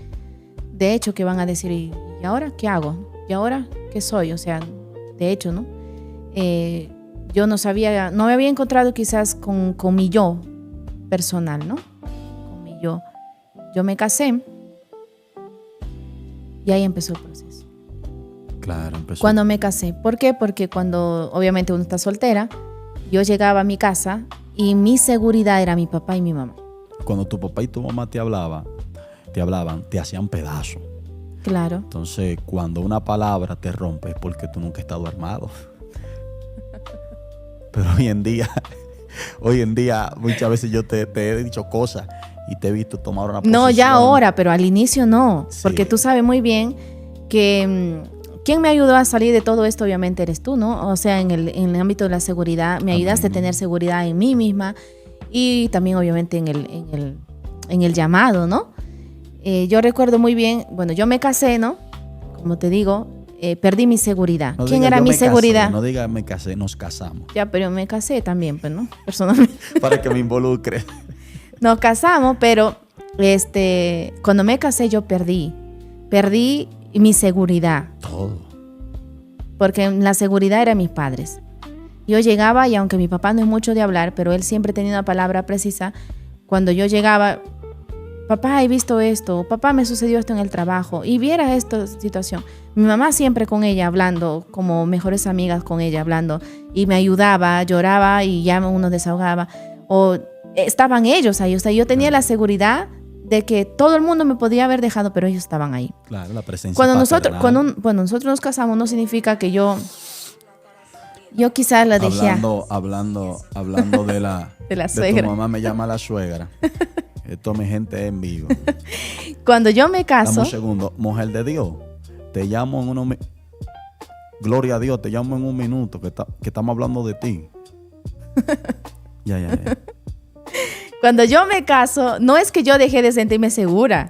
Speaker 1: De hecho, ¿qué van a decir? ¿Y ahora qué hago? ¿Y ahora qué soy? O sea, de hecho, ¿no? Yo no me había encontrado quizás con mi yo personal, ¿no? Con mi yo. Yo me casé y ahí empezó el proceso.
Speaker 2: Claro, empezó.
Speaker 1: Cuando me casé. ¿Por qué? Porque cuando obviamente uno está soltera, yo llegaba a mi casa y mi seguridad era mi papá y mi mamá.
Speaker 2: Cuando tu papá y tu mamá te hablaban, te hacían pedazos.
Speaker 1: Claro.
Speaker 2: Entonces, cuando una palabra te rompe es porque tú nunca has estado armado. Pero hoy en día, muchas veces yo te he dicho cosas y te he visto tomar una posición.
Speaker 1: No, ya ahora, pero al inicio no.
Speaker 2: Sí.
Speaker 1: Porque tú sabes muy bien que quien me ayudó a salir de todo esto obviamente eres tú, ¿no? O sea, en el ámbito de la seguridad, me ayudaste a tener seguridad en mí misma y también obviamente en el llamado, ¿no? Yo recuerdo muy bien, bueno, yo me casé, ¿no? Como te digo, perdí mi seguridad.
Speaker 2: No
Speaker 1: ¿Quién
Speaker 2: diga,
Speaker 1: era mi seguridad?
Speaker 2: Casé, no diga me casé, nos casamos.
Speaker 1: Ya, pero me casé también, pues, ¿no? Personalmente.
Speaker 2: Para que me involucre.
Speaker 1: Nos casamos, pero cuando me casé yo perdí mi seguridad.
Speaker 2: Todo.
Speaker 1: Porque la seguridad era mis padres. Yo llegaba y aunque mi papá no es mucho de hablar, pero él siempre tenía una palabra precisa. Cuando yo llegaba, papá, he visto esto, papá, me sucedió esto en el trabajo, y viera esta situación. Mi mamá siempre con ella hablando, como mejores amigas con ella hablando, y me ayudaba, lloraba y ya uno desahogaba. O estaban ellos ahí, o sea, yo tenía la seguridad de que todo el mundo me podía haber dejado, pero ellos estaban ahí.
Speaker 2: Claro, la presencia
Speaker 1: cuando
Speaker 2: paternal.
Speaker 1: nosotros nos casamos, no significa que yo quizás la dejé.
Speaker 2: Hablando de la
Speaker 1: suegra.
Speaker 2: De tu mamá me llama la suegra. Esto mi gente en vivo.
Speaker 1: Cuando yo me caso.
Speaker 2: Dame un segundo, mujer de Dios. Te llamo en unos minutos. Gloria a Dios, te llamo en un minuto que estamos hablando de ti. Ya.
Speaker 1: Cuando yo me caso, no es que yo dejé de sentirme segura,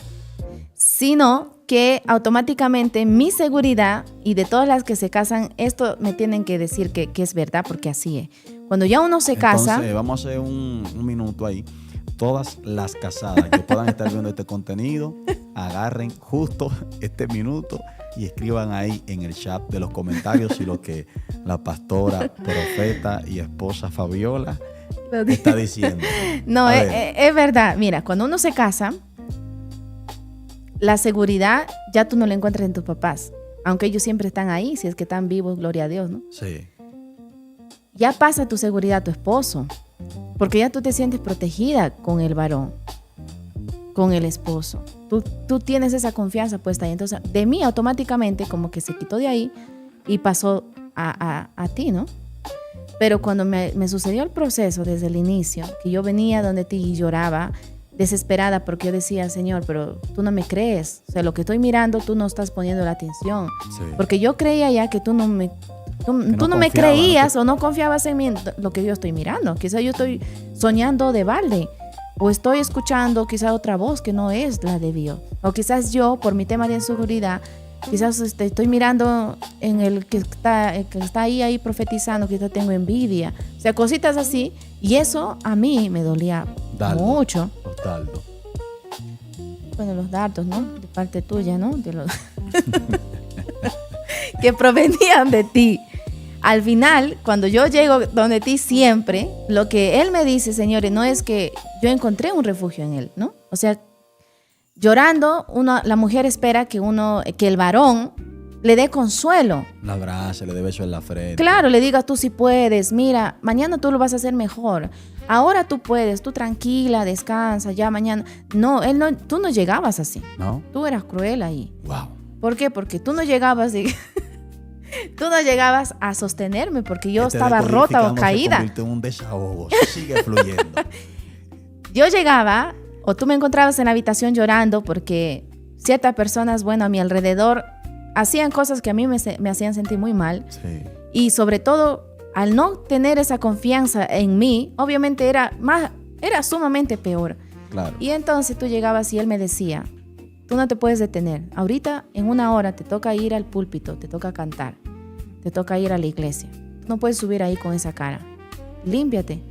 Speaker 1: sino que automáticamente mi seguridad y de todas las que se casan, esto me tienen que decir que es verdad, porque así es. Cuando ya uno se casa.
Speaker 2: Entonces, vamos a hacer un minuto ahí. Todas las casadas que puedan estar viendo este contenido, agarren justo este minuto y escriban ahí en el chat de los comentarios y lo que la pastora, profeta y esposa Fabiola está diciendo.
Speaker 1: No, es verdad. Mira, cuando uno se casa, la seguridad ya tú no la encuentras en tus papás, aunque ellos siempre están ahí, si es que están vivos, gloria a Dios, ¿no?
Speaker 2: Sí.
Speaker 1: Ya pasa tu seguridad a tu esposo, porque ya tú te sientes protegida con el varón, con el esposo. Tú tienes esa confianza puesta ahí. Entonces, de mí automáticamente como que se quitó de ahí y pasó a ti, ¿no? Pero cuando me sucedió el proceso desde el inicio, que yo venía donde ti y lloraba, desesperada, porque yo decía, Señor, pero tú no me crees. O sea, lo que estoy mirando, tú no estás poniendo la atención. Sí. Porque yo creía ya que tú no me creías o no confiabas en mí, en lo que yo estoy mirando. Quizás yo estoy soñando de balde. O estoy escuchando quizás otra voz que no es la de Dios. O quizás yo, por mi tema de inseguridad, quizás estoy mirando en el que está ahí profetizando, quizás tengo envidia. O sea, cositas así. Y eso a mí me dolía mucho.
Speaker 2: Los dardos.
Speaker 1: Bueno, los dardos, ¿no? De parte tuya, ¿no? De los que provenían de ti. Al final, cuando yo llego donde ti siempre, lo que Él me dice, señores, no es que yo encontré un refugio en Él, ¿no? O sea, llorando, la mujer espera que el varón le dé consuelo.
Speaker 2: La abrace, le dé beso en la frente.
Speaker 1: Claro, le diga, tú sí puedes, mira, mañana tú lo vas a hacer mejor. Ahora tú puedes, tú tranquila, descansa, ya mañana. No, tú no llegabas así.
Speaker 2: ¿No?
Speaker 1: Tú eras cruel ahí.
Speaker 2: Wow.
Speaker 1: ¿Por qué? Porque tú no llegabas a sostenerme porque yo estaba rota o caída.
Speaker 2: Se convirtió en un desahogo, sigue fluyendo.
Speaker 1: Yo llegaba o tú me encontrabas en la habitación llorando porque ciertas personas, bueno, a mi alrededor hacían cosas que a mí me hacían sentir muy mal.
Speaker 2: Sí.
Speaker 1: Y sobre todo, al no tener esa confianza en mí, obviamente era sumamente peor.
Speaker 2: Claro.
Speaker 1: Y entonces tú llegabas y él me decía, tú no te puedes detener. Ahorita, en 1 hora, te toca ir al púlpito, te toca cantar, te toca ir a la iglesia. Tú no puedes subir ahí con esa cara. Límpiate.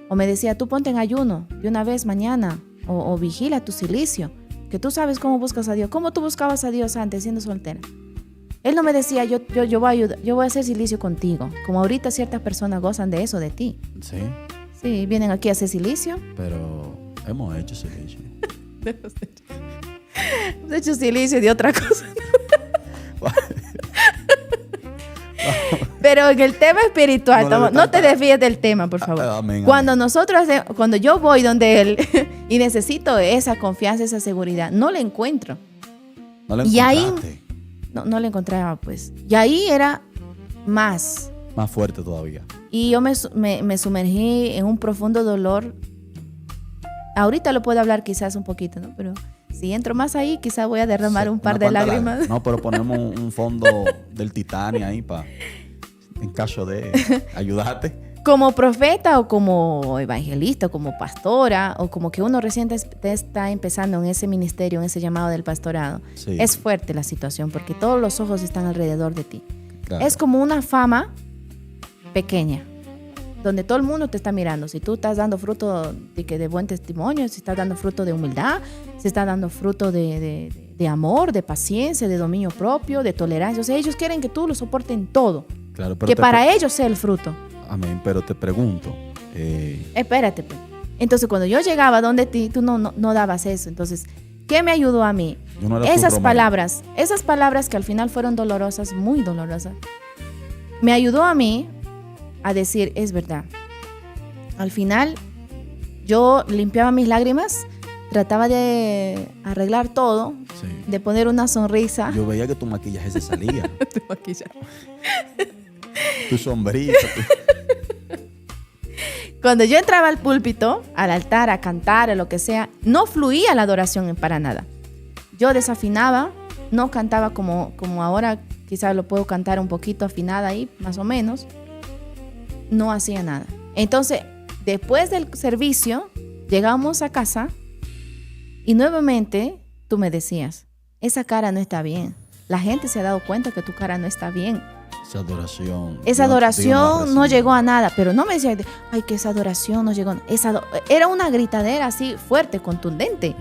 Speaker 1: O me decía, tú ponte en ayuno de una vez mañana, o vigila tu cilicio, que tú sabes cómo buscas a Dios. ¿Cómo tú buscabas a Dios antes siendo soltera? Él no me decía, yo voy a ayudar, yo voy a hacer silicio contigo. Como ahorita ciertas personas gozan de eso, de ti.
Speaker 2: Sí.
Speaker 1: Sí, vienen aquí a hacer silicio.
Speaker 2: Pero hemos hecho silicio.
Speaker 1: Hemos hecho silicio de otra cosa. Pero en el tema espiritual, no te desvíes del tema, por favor.
Speaker 2: Amén,
Speaker 1: Cuando yo voy donde él y necesito esa confianza, esa seguridad, no la encuentro.
Speaker 2: ¿No la
Speaker 1: Y ahí
Speaker 2: encontraste?
Speaker 1: no la encontraba, pues. Y ahí era más
Speaker 2: fuerte todavía.
Speaker 1: Y yo me sumergí en un profundo dolor. Ahorita lo puedo hablar quizás un poquito, ¿no? Pero si entro más ahí, quizás voy a derramar un par de lágrimas.
Speaker 2: No, pero ponemos un fondo del Titanic ahí en caso de ayudarte.
Speaker 1: Como profeta o como evangelista o como pastora o como que uno recién está empezando en ese ministerio, en ese llamado del pastorado,
Speaker 2: Sí.
Speaker 1: es fuerte la situación porque todos los ojos están alrededor de ti.
Speaker 2: Claro.
Speaker 1: Es como una fama pequeña, donde todo el mundo te está mirando. Si tú estás dando fruto de buen testimonio, si estás dando fruto de humildad, si estás dando fruto de amor, de paciencia, de dominio propio, de tolerancia. O sea, ellos quieren que tú lo soporten todo.
Speaker 2: Claro, pero
Speaker 1: que para ellos sea el fruto.
Speaker 2: Amén, pero te pregunto.
Speaker 1: Espérate, pues. Entonces, cuando yo llegaba donde ti, tú no dabas eso. Entonces, ¿qué me ayudó a mí?
Speaker 2: Yo no era
Speaker 1: Esas palabras que al final fueron dolorosas, muy dolorosas, me ayudó a mí a decir, es verdad. Al final, yo limpiaba mis lágrimas, trataba de arreglar todo,
Speaker 2: Sí.
Speaker 1: de poner una sonrisa.
Speaker 2: Yo veía que tu maquillaje se salía.
Speaker 1: Tu maquillaje.
Speaker 2: Tu sombrita.
Speaker 1: Cuando yo entraba al púlpito, al altar, a cantar, a lo que sea, no fluía la adoración para nada. Yo desafinaba, no cantaba como ahora, quizás lo puedo cantar un poquito afinada ahí, más o menos. No hacía nada. Entonces, después del servicio, llegamos a casa y nuevamente tú me decías, esa cara no está bien. La gente se ha dado cuenta que tu cara no está bien.
Speaker 2: Esa adoración
Speaker 1: no llegó a nada, pero no me decía, ay, que esa adoración no llegó. Era una gritadera así fuerte, contundente.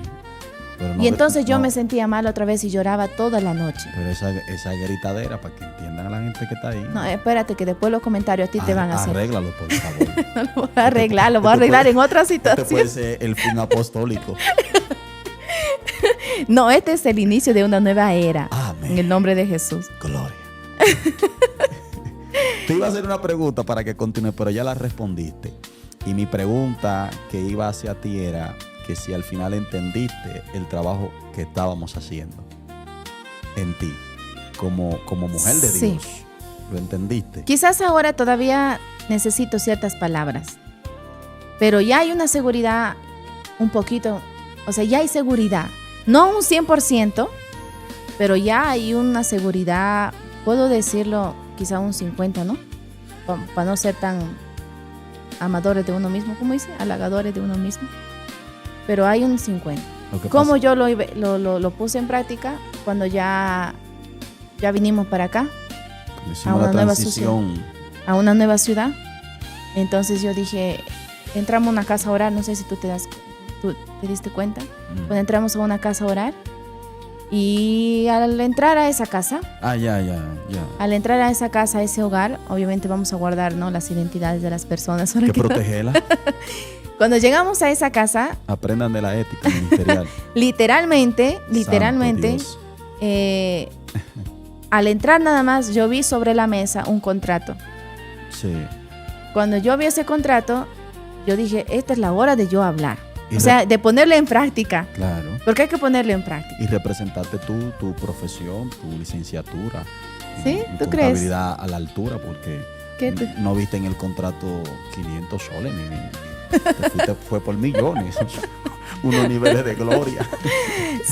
Speaker 1: Y entonces yo me sentía mal otra vez y lloraba toda la noche.
Speaker 2: Pero esa gritadera, para que entiendan a la gente que está ahí.
Speaker 1: No, espérate, que después los comentarios a ti te van a hacer.
Speaker 2: Arréglalo, por favor.
Speaker 1: No lo voy a arreglar, lo voy a arreglar en otra situación.
Speaker 2: Este puede ser el fin apostólico.
Speaker 1: No, este es el inicio de una nueva era.
Speaker 2: Amén.
Speaker 1: En el nombre de Jesús.
Speaker 2: Gloria. Te iba a hacer una pregunta para que continúe, pero ya la respondiste. Y mi pregunta que iba hacia ti era que si al final entendiste el trabajo que estábamos haciendo en ti, como mujer de
Speaker 1: Sí.
Speaker 2: Dios. ¿Lo entendiste?
Speaker 1: Quizás ahora todavía necesito ciertas palabras, pero ya hay una seguridad un poquito, o sea, ya hay seguridad. No un 100%, pero ya hay una seguridad, puedo decirlo, quizá un 50%, ¿no? Para no ser tan amadores de uno mismo, ¿cómo dice? Halagadores de uno mismo. Pero hay un 50%. ¿Cómo yo lo puse en práctica? Cuando ya vinimos para acá,
Speaker 2: Hicimos la transición.
Speaker 1: a una nueva ciudad. Entonces yo dije, entramos a una casa a orar, no sé si tú te diste cuenta. Cuando entramos a una casa a orar, y al entrar a esa casa, al entrar a esa casa, a ese hogar, obviamente vamos a guardar, ¿no?, las identidades de las personas.
Speaker 2: Que protegerla.
Speaker 1: Cuando llegamos a esa casa,
Speaker 2: aprendan de la ética ministerial.
Speaker 1: literalmente, al entrar nada más, yo vi sobre la mesa un contrato.
Speaker 2: Sí.
Speaker 1: Cuando yo vi ese contrato, yo dije, esta es la hora de yo hablar. O sea, de ponerle en práctica.
Speaker 2: Claro.
Speaker 1: Porque hay que ponerle en práctica.
Speaker 2: Y representarte tu profesión, tu licenciatura.
Speaker 1: ¿Sí?
Speaker 2: Y
Speaker 1: ¿Tú crees?
Speaker 2: contabilidad a la altura, porque no viste en el contrato 500 soles, fue por millones. unos niveles de gloria.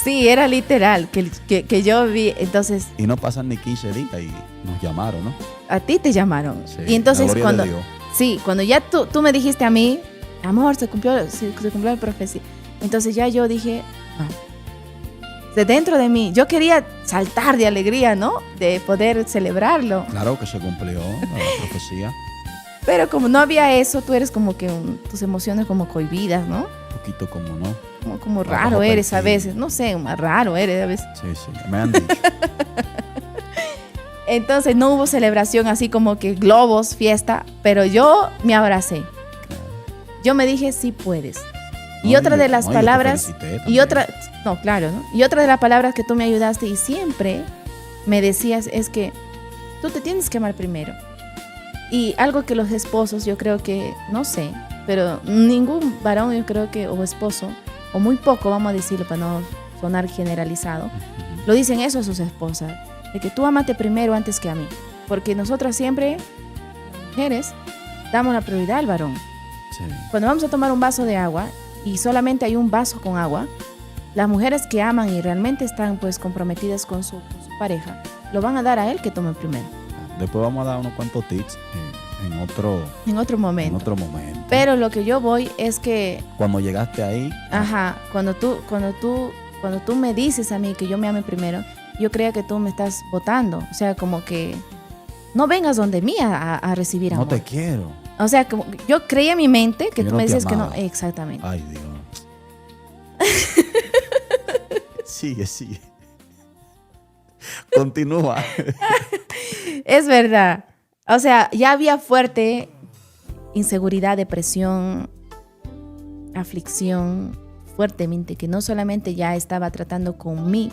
Speaker 1: Sí, era literal, que yo vi, entonces...
Speaker 2: Y no pasan ni 15 días y nos llamaron, ¿no?
Speaker 1: A ti te llamaron.
Speaker 2: Sí,
Speaker 1: y entonces
Speaker 2: la gloria
Speaker 1: cuando...
Speaker 2: de Dios.
Speaker 1: Sí, cuando ya tú me dijiste a mí, amor, se cumplió la profecía. Entonces ya yo dije, no. De dentro de mí, yo quería saltar de alegría, ¿no? De poder celebrarlo.
Speaker 2: Claro que se cumplió la profecía.
Speaker 1: Pero como no había eso, tú eres como que tus emociones como cohibidas, ¿no?
Speaker 2: Un poquito como no.
Speaker 1: Como raro eres a veces. No sé, más raro eres a veces.
Speaker 2: Sí, me han dicho.
Speaker 1: Entonces no hubo celebración así como que globos, fiesta, pero yo me abracé. Yo me dije, sí puedes. Y otra de las palabras, y otra, no, claro, ¿no? Y otra de las palabras que tú me ayudaste y siempre me decías es que tú te tienes que amar primero. Y algo que los esposos, yo creo que, no sé, pero ningún varón, yo creo que, o esposo, o muy poco, vamos a decirlo para no sonar generalizado, lo dicen eso a sus esposas, de que tú amate primero antes que a mí. Porque nosotras siempre, mujeres, damos la prioridad al varón.
Speaker 2: Sí.
Speaker 1: Cuando vamos a tomar un vaso de agua y solamente hay un vaso con agua, las mujeres que aman y realmente están pues comprometidas con su pareja, lo van a dar a él que tome primero.
Speaker 2: Después vamos a dar unos cuantos tips en otro
Speaker 1: momento.
Speaker 2: momento.
Speaker 1: Pero lo que yo voy es que...
Speaker 2: Cuando llegaste ahí...
Speaker 1: Ajá, cuando tú me dices a mí que yo me ame primero, yo creo que tú me estás votando. O sea, como que no vengas donde mí a recibir amor.
Speaker 2: No te quiero.
Speaker 1: O sea, como yo creía en mi mente que tú
Speaker 2: no
Speaker 1: me dices
Speaker 2: amaba.
Speaker 1: que no. Exactamente.
Speaker 2: Ay, Dios. Sigue. Continúa.
Speaker 1: Es verdad. O sea, ya había fuerte inseguridad, depresión, aflicción, fuertemente, que no solamente ya estaba tratando con mi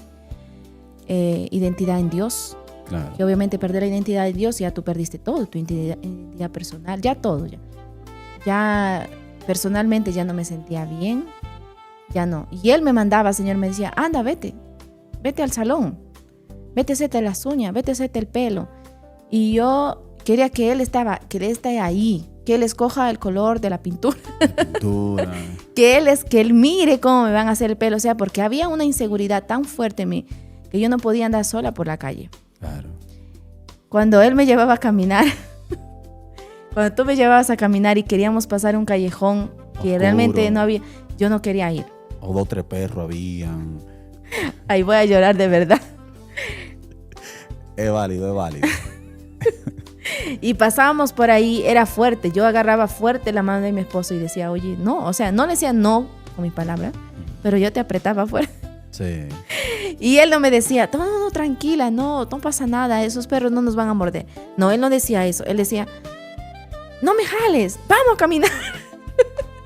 Speaker 1: identidad en Dios,
Speaker 2: Claro.
Speaker 1: que obviamente perder la identidad de Dios, ya tú perdiste todo, tu identidad personal, ya todo. Ya personalmente ya no me sentía bien, ya no. Y él me mandaba, Señor, me decía, anda, vete al salón, vete a hacerte las uñas, vete a hacerte el pelo. Y yo quería que él esté ahí, que él escoja el color de la pintura. que él mire cómo me van a hacer el pelo. O sea, porque había una inseguridad tan fuerte en mí que yo no podía andar sola por la calle.
Speaker 2: Claro.
Speaker 1: Cuando él me llevaba a caminar, cuando tú me llevabas a caminar y queríamos pasar un callejón que
Speaker 2: oscuro,
Speaker 1: realmente no había, yo no quería ir.
Speaker 2: O 2 o 3 perros habían.
Speaker 1: Ahí voy a llorar de verdad.
Speaker 2: Es válido.
Speaker 1: Y pasábamos por ahí, era fuerte. Yo agarraba fuerte la mano de mi esposo y decía, oye, no. O sea, no le decía no con mis palabras, pero yo te apretaba fuerte.
Speaker 2: Sí.
Speaker 1: Y él no me decía, no, tranquila, no pasa nada, esos perros no nos van a morder. No, él no decía eso. Él decía, no me jales, vamos a caminar.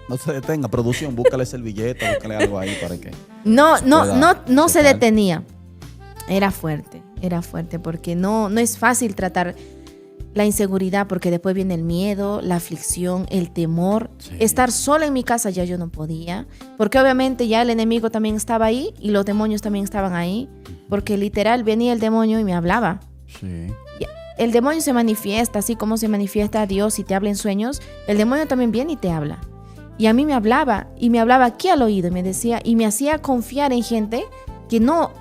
Speaker 2: No se detenga, producción, búscale servilleta, búscale algo ahí para que...
Speaker 1: No se detenía. Era fuerte porque no es fácil tratar la inseguridad, porque después viene el miedo, la aflicción, el temor. Sí. Estar sola en mi casa ya yo no podía, porque obviamente ya el enemigo también estaba ahí y los demonios también estaban ahí, porque literal venía el demonio y me hablaba.
Speaker 2: Sí.
Speaker 1: El demonio se manifiesta así como se manifiesta a Dios y te habla en sueños. El demonio también viene y te habla. Y a mí me hablaba aquí al oído y me decía, y me hacía confiar en gente que no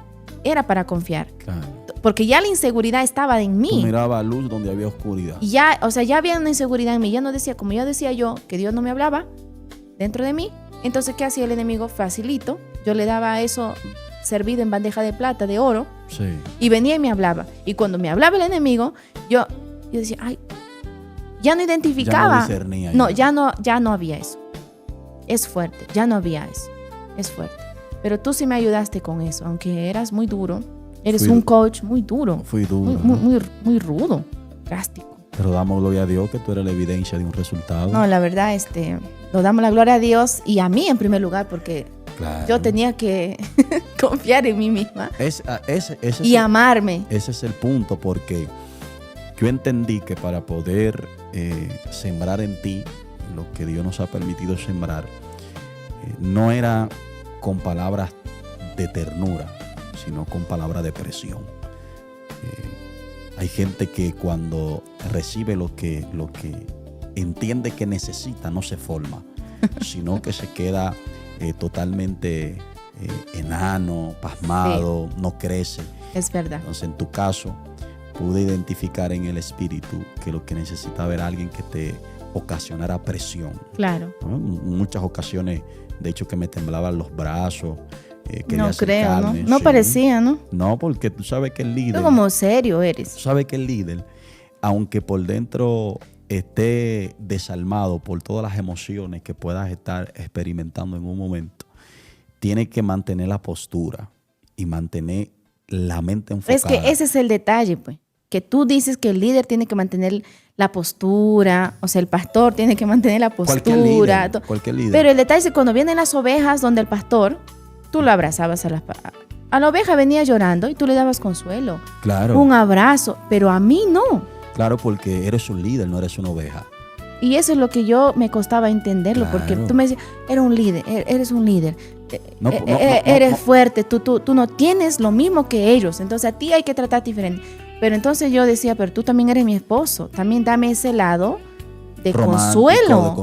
Speaker 1: era para confiar.
Speaker 2: Claro.
Speaker 1: Porque ya la inseguridad estaba en mí.
Speaker 2: Tú mirabas luz donde había oscuridad.
Speaker 1: Y ya, o sea, ya había una inseguridad en mí. Ya no decía, como ya decía yo, que Dios no me hablaba dentro de mí. Entonces, ¿qué hacía el enemigo? Facilito. Yo le daba eso servido en bandeja de plata, de oro.
Speaker 2: Sí.
Speaker 1: Y venía y me hablaba. Y cuando me hablaba el enemigo, yo decía, ay, ya no identificaba.
Speaker 2: Ya no discernía.
Speaker 1: No, ya no había eso. Es fuerte, ya no había eso. Es fuerte. Pero tú sí me ayudaste con eso, aunque eras muy duro. Eres un coach muy duro.
Speaker 2: Fui duro.
Speaker 1: Muy rudo, drástico.
Speaker 2: Pero damos gloria a Dios que tú eres la evidencia de un resultado.
Speaker 1: No, la verdad, lo damos la gloria a Dios y a mí en primer lugar, porque
Speaker 2: claro,
Speaker 1: yo tenía que confiar en mí misma y amarme.
Speaker 2: Ese es el punto, porque yo entendí que para poder sembrar en ti lo que Dios nos ha permitido sembrar, no era con palabras de ternura, sino con palabras de presión. Hay gente que cuando recibe lo que entiende que necesita, no se forma, sino que se queda totalmente enano, pasmado, sí, no crece.
Speaker 1: Es verdad.
Speaker 2: Entonces, en tu caso, pude identificar en el espíritu que lo que necesitaba era alguien que te ocasionara presión.
Speaker 1: Claro.
Speaker 2: ¿No? En muchas ocasiones, de hecho, que me temblaban los brazos.
Speaker 1: No creo, ¿no? No sí, parecía, ¿no?
Speaker 2: No, porque tú sabes que el líder...
Speaker 1: Tú como serio eres.
Speaker 2: Tú sabes que el líder, aunque por dentro esté desalmado por todas las emociones que puedas estar experimentando en un momento, tiene que mantener la postura y mantener la mente enfocada.
Speaker 1: Es que ese es el detalle, pues. Que tú dices que el líder tiene que mantener la postura, o sea, el pastor tiene que mantener la postura.
Speaker 2: Cualquier líder.
Speaker 1: Pero el detalle es que cuando vienen las ovejas donde el pastor, tú lo abrazabas a la oveja, venía llorando y tú le dabas consuelo.
Speaker 2: Claro.
Speaker 1: Un abrazo, pero a mí no.
Speaker 2: Claro, porque eres un líder, no eres una oveja.
Speaker 1: Y eso es lo que yo me costaba entenderlo,
Speaker 2: claro,
Speaker 1: porque tú me decías, eres un líder. Eres fuerte, tú no tienes lo mismo que ellos, entonces a ti hay que tratar diferente. Pero entonces yo decía, pero tú también eres mi esposo, también dame ese lado de consuelo.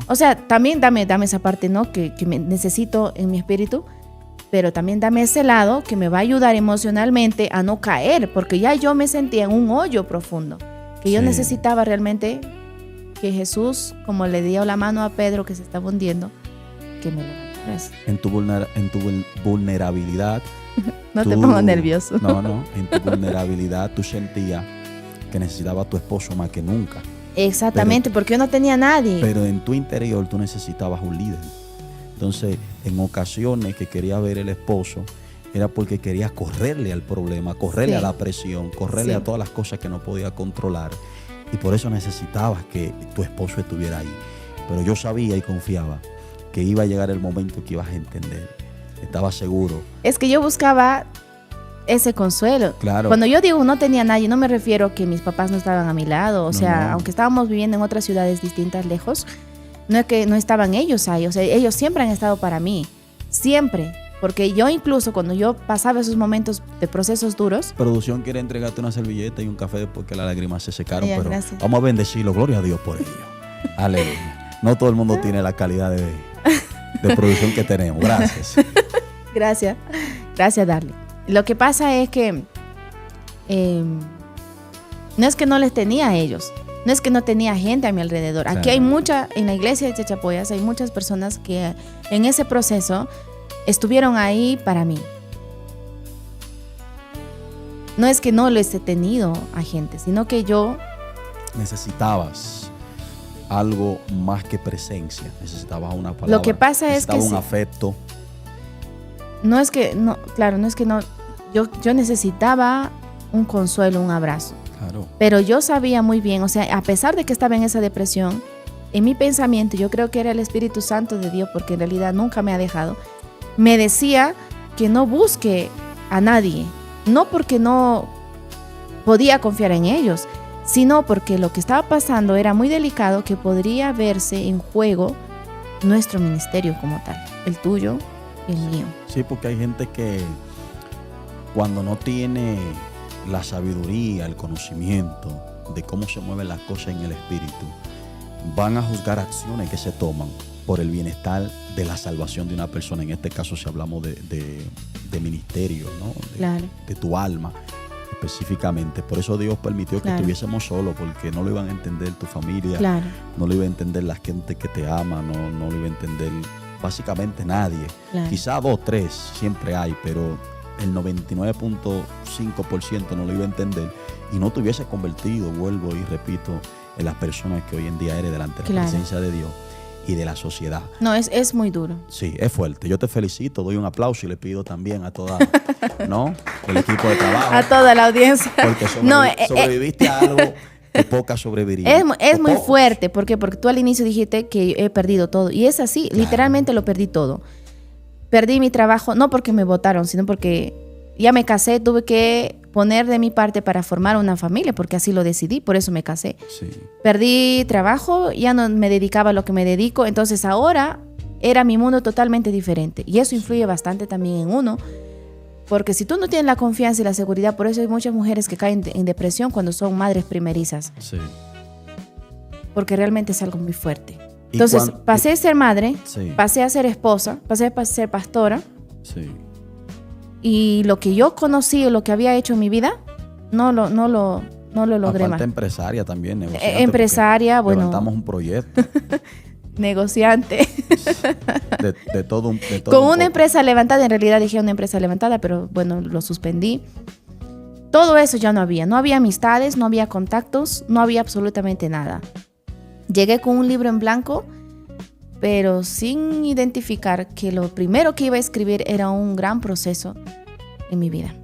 Speaker 1: O sea, también dame esa parte, ¿no? que me necesito en mi espíritu, pero también dame ese lado que me va a ayudar emocionalmente a no caer, porque ya yo me sentía en un hoyo profundo, que yo necesitaba realmente que Jesús, como le dio la mano a Pedro que se estaba hundiendo, que me levantara.
Speaker 2: En tu vulnerabilidad.
Speaker 1: No te pongo nervioso.
Speaker 2: No, en tu vulnerabilidad tú sentías que necesitaba a tu esposo más que nunca.
Speaker 1: Exactamente, porque yo no tenía a nadie.
Speaker 2: Pero en tu interior tú necesitabas un líder. Entonces, en ocasiones que quería ver el esposo, era porque quería correrle al problema, correrle a la presión, correrle a todas las cosas que no podía controlar. Y por eso necesitabas que tu esposo estuviera ahí. Pero yo sabía y confiaba que iba a llegar el momento que ibas a entender. Estaba seguro.
Speaker 1: Es que yo buscaba ese consuelo.
Speaker 2: Claro.
Speaker 1: Cuando yo digo no tenía nadie, no me refiero a que mis papás no estaban a mi lado. O sea, aunque estábamos viviendo en otras ciudades distintas, lejos, no es que no estaban ellos ahí. O sea, ellos siempre han estado para mí. Siempre. Porque yo incluso cuando yo pasaba esos momentos de procesos duros...
Speaker 2: Producción quiere entregarte una servilleta y un café después que las lágrimas se secaron, pero
Speaker 1: gracias.
Speaker 2: Vamos a bendecirlo, gloria a Dios por ello. Aleluya. No todo el mundo tiene la calidad de producción que tenemos. Gracias. Gracias, Darly. Lo que pasa es que no es que no les tenía a ellos, no es que no tenía gente a mi alrededor. Claro. Aquí hay en la iglesia de Chachapoyas hay muchas personas que en ese proceso estuvieron ahí para mí. No es que no les he tenido a gente, sino que yo... Necesitabas algo más que presencia, necesitabas una palabra.
Speaker 1: Lo que pasa es que...
Speaker 2: un afecto.
Speaker 1: No es que no, claro, no es que no. Yo necesitaba un consuelo, un abrazo.
Speaker 2: Claro.
Speaker 1: Pero yo sabía muy bien, o sea, a pesar de que estaba en esa depresión, en mi pensamiento, yo creo que era el Espíritu Santo de Dios, porque en realidad nunca me ha dejado, me decía que no busque a nadie, no porque no podía confiar en ellos, sino porque lo que estaba pasando era muy delicado, que podría verse en juego nuestro ministerio como tal, el tuyo y el mío.
Speaker 2: Sí, porque hay gente que cuando no tiene la sabiduría, el conocimiento de cómo se mueven las cosas en el espíritu, van a juzgar acciones que se toman por el bienestar de la salvación de una persona. En este caso, si hablamos de ministerio, ¿no? De tu alma específicamente. Por eso Dios permitió que estuviésemos solos, porque no lo iban a entender tu familia, no lo iba a entender la gente que te ama, no lo iba a entender básicamente nadie. Quizá 2, 3 siempre hay, pero el 99.5% no lo iba a entender y no te hubiese convertido, vuelvo y repito, en las personas que hoy en día eres delante de la presencia de Dios y de la sociedad.
Speaker 1: No, es muy duro.
Speaker 2: Sí, es fuerte. Yo te felicito, doy un aplauso y le pido también a toda, ¿no? El equipo de trabajo.
Speaker 1: A toda la audiencia.
Speaker 2: Porque sobreviviste a algo que pocas sobrevivirían.
Speaker 1: Es muy fuerte. ¿Por qué? Porque tú al inicio dijiste que he perdido todo. Y es así, literalmente lo perdí todo. Perdí mi trabajo, no porque me votaron, sino porque ya me casé, tuve que poner de mi parte para formar una familia, porque así lo decidí, por eso me casé.
Speaker 2: Sí.
Speaker 1: Perdí trabajo, ya no me dedicaba a lo que me dedico, entonces ahora era mi mundo totalmente diferente. Y eso influye bastante también en uno, porque si tú no tienes la confianza y la seguridad, por eso hay muchas mujeres que caen en depresión cuando son madres primerizas.
Speaker 2: Sí.
Speaker 1: Porque realmente es algo muy fuerte. Entonces, pasé a ser madre, pasé a ser esposa, pasé a ser pastora.
Speaker 2: Sí.
Speaker 1: Y lo que yo conocí, lo que había hecho en mi vida, no lo logré más.
Speaker 2: Empresaria también, negociante.
Speaker 1: Empresaria, bueno.
Speaker 2: Levantamos un proyecto.
Speaker 1: Negociante.
Speaker 2: de todo
Speaker 1: Con una empresa levantada, en realidad dije una empresa levantada, pero bueno, lo suspendí. Todo eso ya no había. No había amistades, no había contactos, no había absolutamente nada. Llegué con un libro en blanco, pero sin identificar que lo primero que iba a escribir era un gran proceso en mi vida.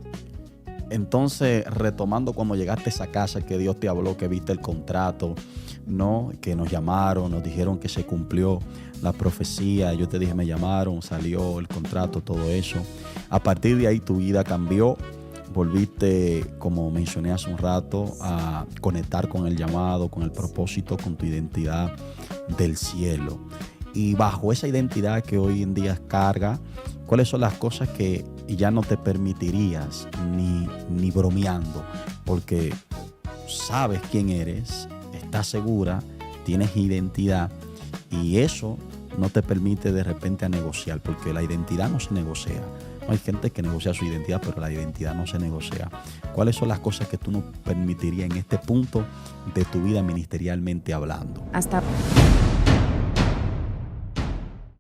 Speaker 2: Entonces, retomando cuando llegaste a esa casa que Dios te habló, que viste el contrato, ¿no? Que nos llamaron, nos dijeron que se cumplió la profecía. Yo te dije, me llamaron, salió el contrato, todo eso. A partir de ahí tu vida cambió. Volviste, como mencioné hace un rato, a conectar con el llamado, con el propósito, con tu identidad del cielo. Y bajo esa identidad que hoy en día carga, ¿cuáles son las cosas que ya no te permitirías ni bromeando? Porque sabes quién eres, estás segura, tienes identidad y eso no te permite de repente a negociar, porque la identidad no se negocia. Hay gente que negocia su identidad, pero la identidad no se negocia. ¿Cuáles son las cosas que tú no permitirías en este punto de tu vida ministerialmente hablando?
Speaker 1: Hasta